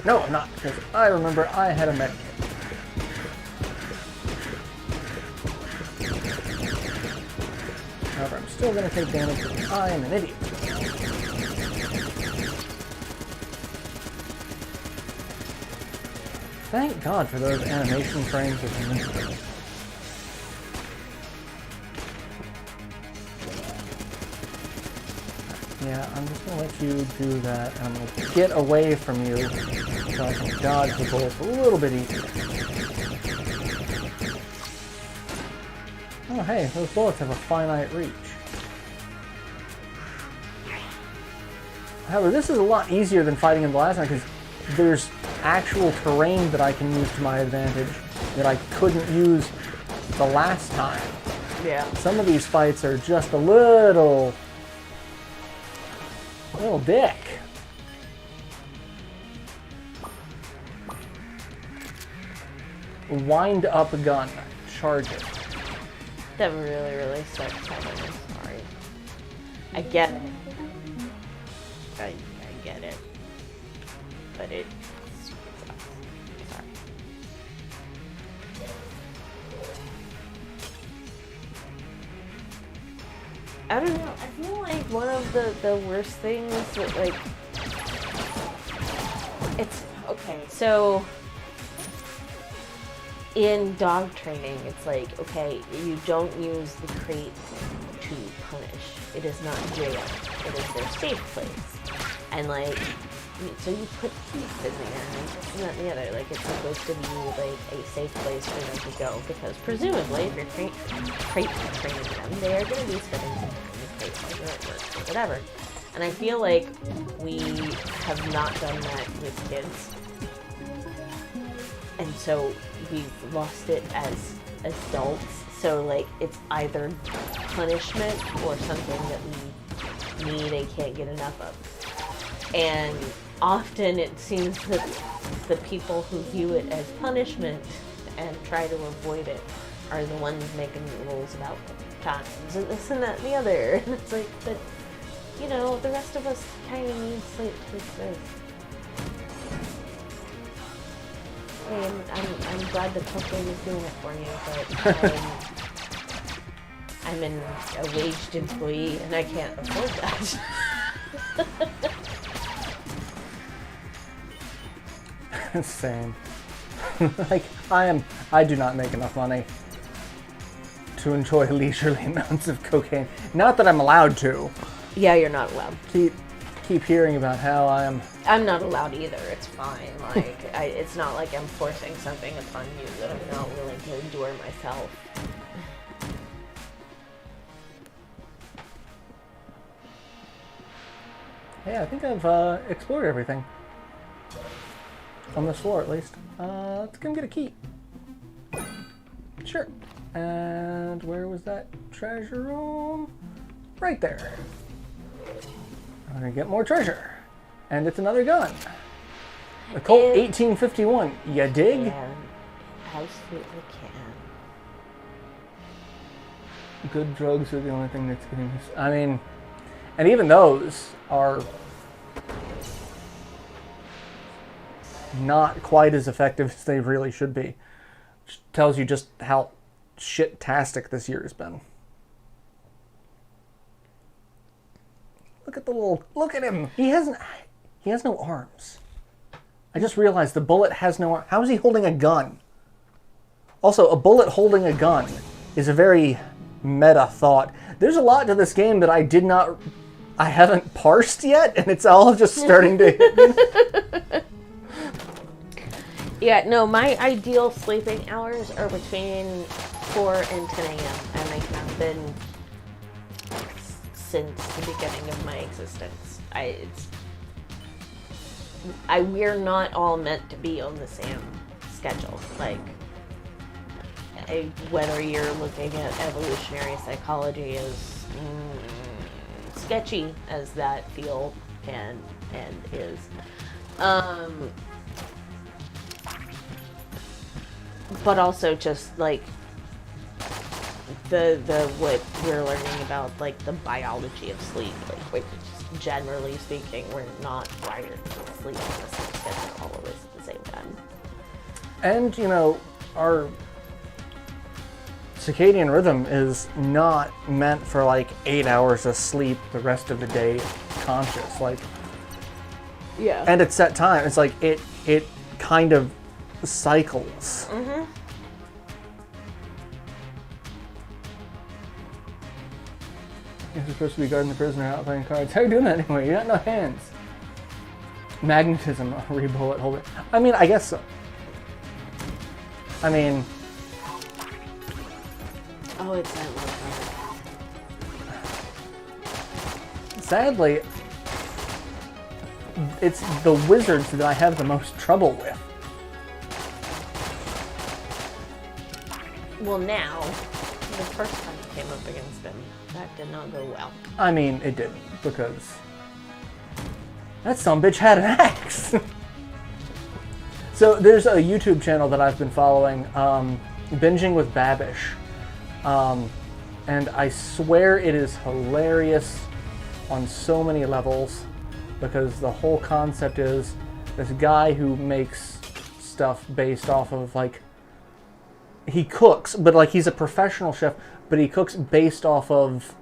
[SPEAKER 1] No, I'm not, because I remember I had a medkit. However, I'm still going to take damage because I am an idiot. Thank God for those animation frames with me. Yeah, I'm just going to let you do that, and I'm going to get away from you so I can dodge the bullets a little bit easier. Oh hey, those bullets have a finite reach. However, this is a lot easier than fighting in the last one because there's actual terrain that I can use to my advantage that I couldn't use the last time.
[SPEAKER 2] Yeah.
[SPEAKER 1] Some of these fights are just a little dick. Wind up a gun. Charge it.
[SPEAKER 2] That really, really sucks. I'm sorry. I get it. get it. But it sucks. Sorry. I don't know. I feel like one of the worst things that, like, it's okay. So in dog training, it's like, okay, you don't use the crate to punish. It is not jail. It is their safe place. And like, so you put teeth in there and this and that and the other. Like, it's supposed to be like a safe place for them to go, because presumably if you're crate training them, they are going to be spending some time in the crate, whether it works or whatever. And I feel like we have not done that with kids. And so we've lost it as adults. So like, it's either punishment or something that we need and can't get enough of. And often it seems that the people who view it as punishment and try to avoid it are the ones making the rules about times and this and that and the other. And it's like, but you know, the rest of us kind of need sleep to exist. I mean, I'm glad that cocaine is doing it for you, but I'm a waged employee and I can't afford that.
[SPEAKER 1] Same. Like, I do not make enough money to enjoy leisurely amounts of cocaine. Not that I'm allowed to.
[SPEAKER 2] Yeah, you're not allowed.
[SPEAKER 1] Keep hearing about how
[SPEAKER 2] I'm not allowed either. It's fine. Like, it's not like I'm forcing something upon you that I'm not willing to endure myself.
[SPEAKER 1] Yeah, I think I've explored everything. On this floor, at least. Let's go and get a key. Sure. And where was that treasure room? Right there. I'm gonna get more treasure. And it's another gun. A Colt 1851. You dig?
[SPEAKER 2] Yeah, absolutely can.
[SPEAKER 1] Good drugs are the only thing that's getting this. I mean, and even those are not quite as effective as they really should be. Which tells you just how shit-tastic this year has been. Look at him. He has no arms. I just realized the bullet has no arms. How is he holding a gun? Also, a bullet holding a gun is a very meta thought. There's a lot to this game that I haven't parsed yet, and it's all just starting to hit me.
[SPEAKER 2] Yeah, no, my ideal sleeping hours are between 4 and 10 a.m. and they have been since the beginning of my existence. We're not all meant to be on the same schedule. Like, whether you're looking at evolutionary psychology as sketchy as that field and is, but also just like the what we're learning about, like the biology of sleep, like which generally speaking we're not wired to sleep on the same schedule all of us at the same time.
[SPEAKER 1] And you know, our circadian rhythm is not meant for like 8 hours of sleep the rest of the day conscious. Like,
[SPEAKER 2] yeah.
[SPEAKER 1] And at set time, it's like it kind of cycles.
[SPEAKER 2] Mm-hmm.
[SPEAKER 1] You're supposed to be guarding the prisoner out playing cards. How are you doing that anyway? You got no hands. Magnetism, re-bullet holder. I mean, I guess so. I mean...
[SPEAKER 2] Oh, it's that one.
[SPEAKER 1] Sadly, it's the wizards that I have the most trouble with.
[SPEAKER 2] Well, now, the first time you came up against him, that did not go well.
[SPEAKER 1] I mean, it didn't, because that sumbitch had an axe. So there's a YouTube channel that I've been following, Binging with Babish. And I swear it is hilarious on so many levels. because the whole concept is this guy who makes stuff based off of, like, he cooks, but, like, he's a professional chef, but he cooks based off of,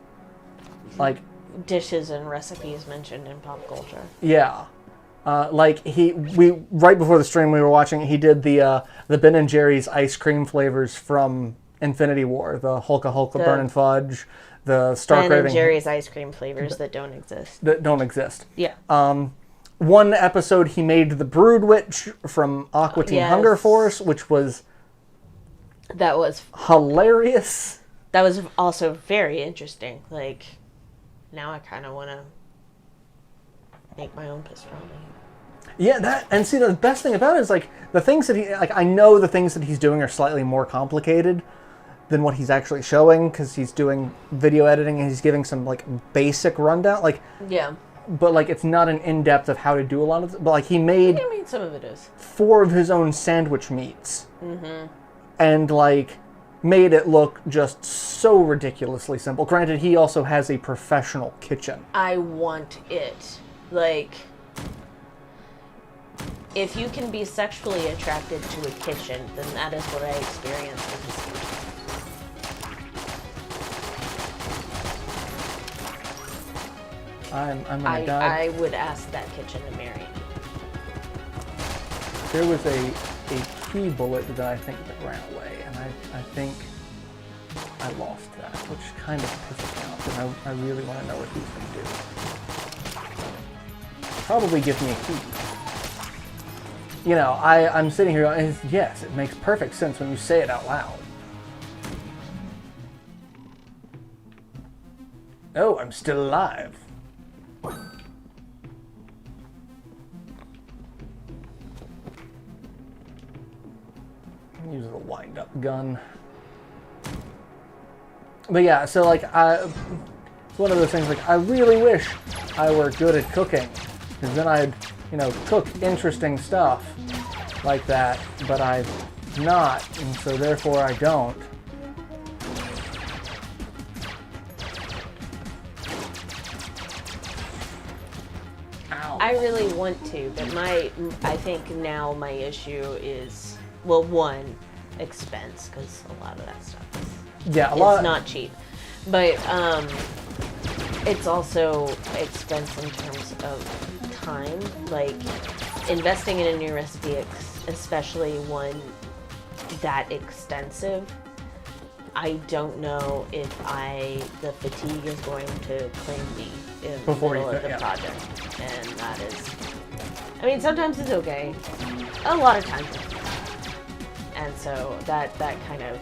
[SPEAKER 1] like,
[SPEAKER 2] dishes and recipes mentioned in pop culture.
[SPEAKER 1] yeah. Like, right before the stream we were watching, he did the Ben and Jerry's ice cream flavors from Infinity War, the Hulka Hulka Burnin' Fudge, the Star
[SPEAKER 2] Ben
[SPEAKER 1] Craving.
[SPEAKER 2] and Jerry's ice cream flavors that don't exist.
[SPEAKER 1] That don't exist.
[SPEAKER 2] Yeah.
[SPEAKER 1] One episode he made the Brood Witch from Aqua Teen Hunger Force, which was
[SPEAKER 2] that was
[SPEAKER 1] hilarious.
[SPEAKER 2] That was also very interesting. Like, now I kind of want to make my own pastrami.
[SPEAKER 1] Yeah, and see, the best thing about it is, like, the things that I know the things that he's doing are slightly more complicated than what he's actually showing, because he's doing video editing and he's giving some, like, basic rundown, like,
[SPEAKER 2] yeah.
[SPEAKER 1] But, like, it's not an in-depth of how to do a lot of it. But, like, he made
[SPEAKER 2] I mean, some of it is
[SPEAKER 1] 4 of his own sandwich meats. Mm-hmm. And, like, made it look just so ridiculously simple. Granted, he also has a professional kitchen.
[SPEAKER 2] I want it. Like, if you can be sexually attracted to a kitchen, then that is what I experienced in this kitchen.
[SPEAKER 1] I'm gonna die.
[SPEAKER 2] I would ask that kitchen to marry me.
[SPEAKER 1] There was a key bullet that I think that ran away, and I think I lost that, which kind of pisses me off, and I really want to know what he's going to do. Probably give me a key. You know, I'm sitting here going, yes, it makes perfect sense when you say it out loud. Oh, I'm still alive. Use the wind-up gun. But yeah, so, like, it's one of those things, like, I really wish I were good at cooking, because then I'd, you know, cook interesting stuff like that, but I'm not, and so therefore I don't. Ow.
[SPEAKER 2] I really want to, but I think now my issue is, well, one, expense, because a lot of that stuff is not cheap. But it's also expense in terms of time. Like, investing in a new recipe, especially one that extensive, I don't know if the fatigue is going to claim me in the middle of the project. And that is, I mean, sometimes it's okay. A lot of times it's not. And so that kind of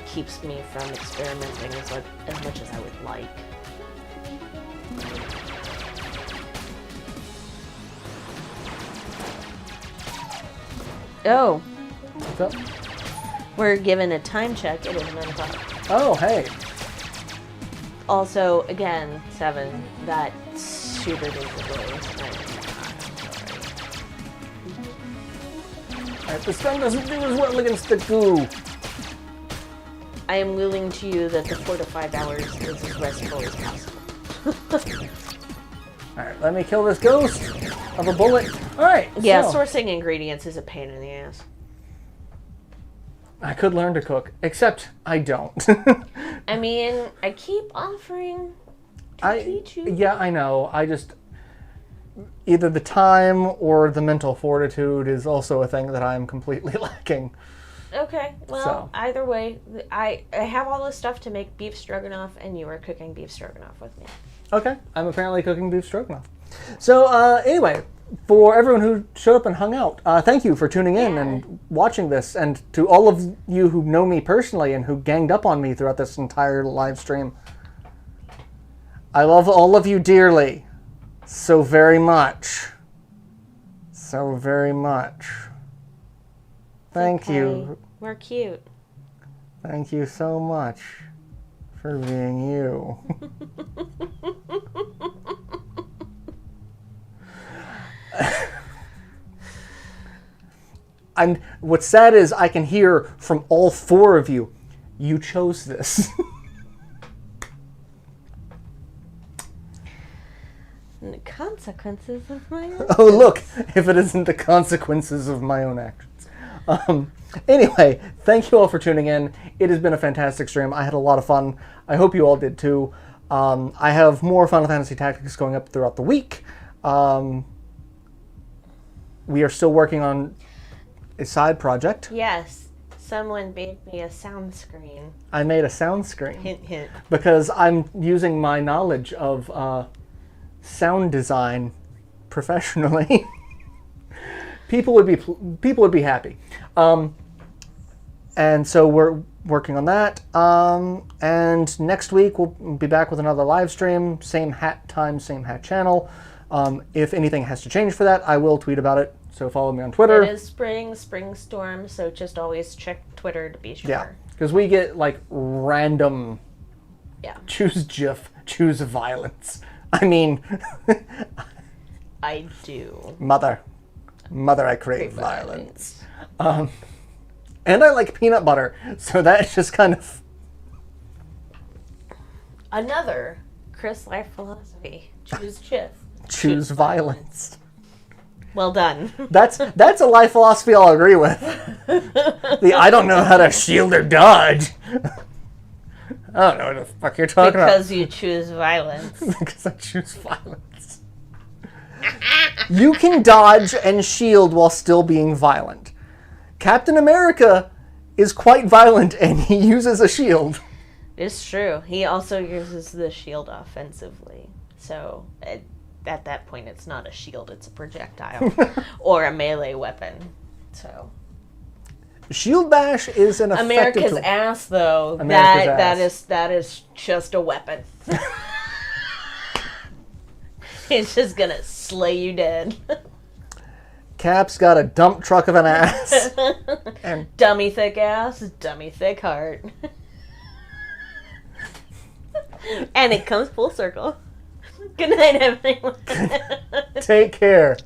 [SPEAKER 2] keeps me from experimenting as much as I would like. Oh.
[SPEAKER 1] What's up?
[SPEAKER 2] We're given a time check. It is 9 o'clock.
[SPEAKER 1] Oh, hey.
[SPEAKER 2] Also, again, 7. That super duper close.
[SPEAKER 1] Alright, the stun doesn't do as well against the goo.
[SPEAKER 2] I am willing to you that the 4 to 5 hours is as restful as possible.
[SPEAKER 1] Alright, let me kill this ghost of a bullet. Alright,
[SPEAKER 2] yeah,
[SPEAKER 1] so
[SPEAKER 2] sourcing ingredients is a pain in the ass.
[SPEAKER 1] I could learn to cook, except I don't.
[SPEAKER 2] I mean, I keep offering to teach you.
[SPEAKER 1] Yeah, I know. I just... Either the time or the mental fortitude is also a thing that I'm completely lacking.
[SPEAKER 2] Okay, well,
[SPEAKER 1] So.
[SPEAKER 2] Either way, I have all this stuff to make beef stroganoff, and you are cooking beef stroganoff with me.
[SPEAKER 1] Okay, I'm apparently cooking beef stroganoff. So, anyway, for everyone who showed up and hung out, thank you for tuning in and watching this, and to all of you who know me personally and who ganged up on me throughout this entire live stream. I love all of you dearly. So very much. So very much. Thank you.
[SPEAKER 2] We're cute.
[SPEAKER 1] Thank you so much for being you. And what's sad is I can hear from all 4 of you, you chose this.
[SPEAKER 2] The consequences of my own.
[SPEAKER 1] Oh, look, if it isn't the consequences of my own actions. Anyway, thank you all for tuning in. It has been a fantastic stream. I had a lot of fun. I hope you all did too. I have more Final Fantasy Tactics going up throughout the week. We are still working on a side project.
[SPEAKER 2] Yes, someone made me a sound screen.
[SPEAKER 1] I made a sound screen.
[SPEAKER 2] Hint, hint.
[SPEAKER 1] Because I'm using my knowledge of sound design professionally. People would be happy. And so we're working on that. And next week we'll be back with another live stream. Same hat time, same hat channel. If anything has to change for that, I will tweet about it. So follow me on Twitter.
[SPEAKER 2] It is spring storm, so just always check Twitter to be sure.
[SPEAKER 1] Yeah, because we get like random.
[SPEAKER 2] Yeah.
[SPEAKER 1] Choose GIF, choose violence. I mean,
[SPEAKER 2] I do.
[SPEAKER 1] Mother, I crave violence. And I like peanut butter, so that's just kind of
[SPEAKER 2] Another Chris life philosophy. Choose GIF.
[SPEAKER 1] choose violence.
[SPEAKER 2] Well done.
[SPEAKER 1] That's a life philosophy I'll agree with. I don't know how to shield or dodge. I don't know what the fuck you're talking
[SPEAKER 2] Because you choose violence.
[SPEAKER 1] about. Because I choose violence. You can dodge and shield while still being violent. Captain America is quite violent and he uses a shield.
[SPEAKER 2] It's true. He also uses the shield offensively. So at that point, it's not a shield, it's a projectile. Or a melee weapon. So
[SPEAKER 1] Shield bash is an effective
[SPEAKER 2] America's
[SPEAKER 1] tool.
[SPEAKER 2] ass, though.
[SPEAKER 1] America's
[SPEAKER 2] That is just a weapon. It's just gonna slay you dead.
[SPEAKER 1] Cap's got a dump truck of an ass. And
[SPEAKER 2] Dummy thick ass, dummy thick heart. And it comes full circle. Good night, everyone.
[SPEAKER 1] take care.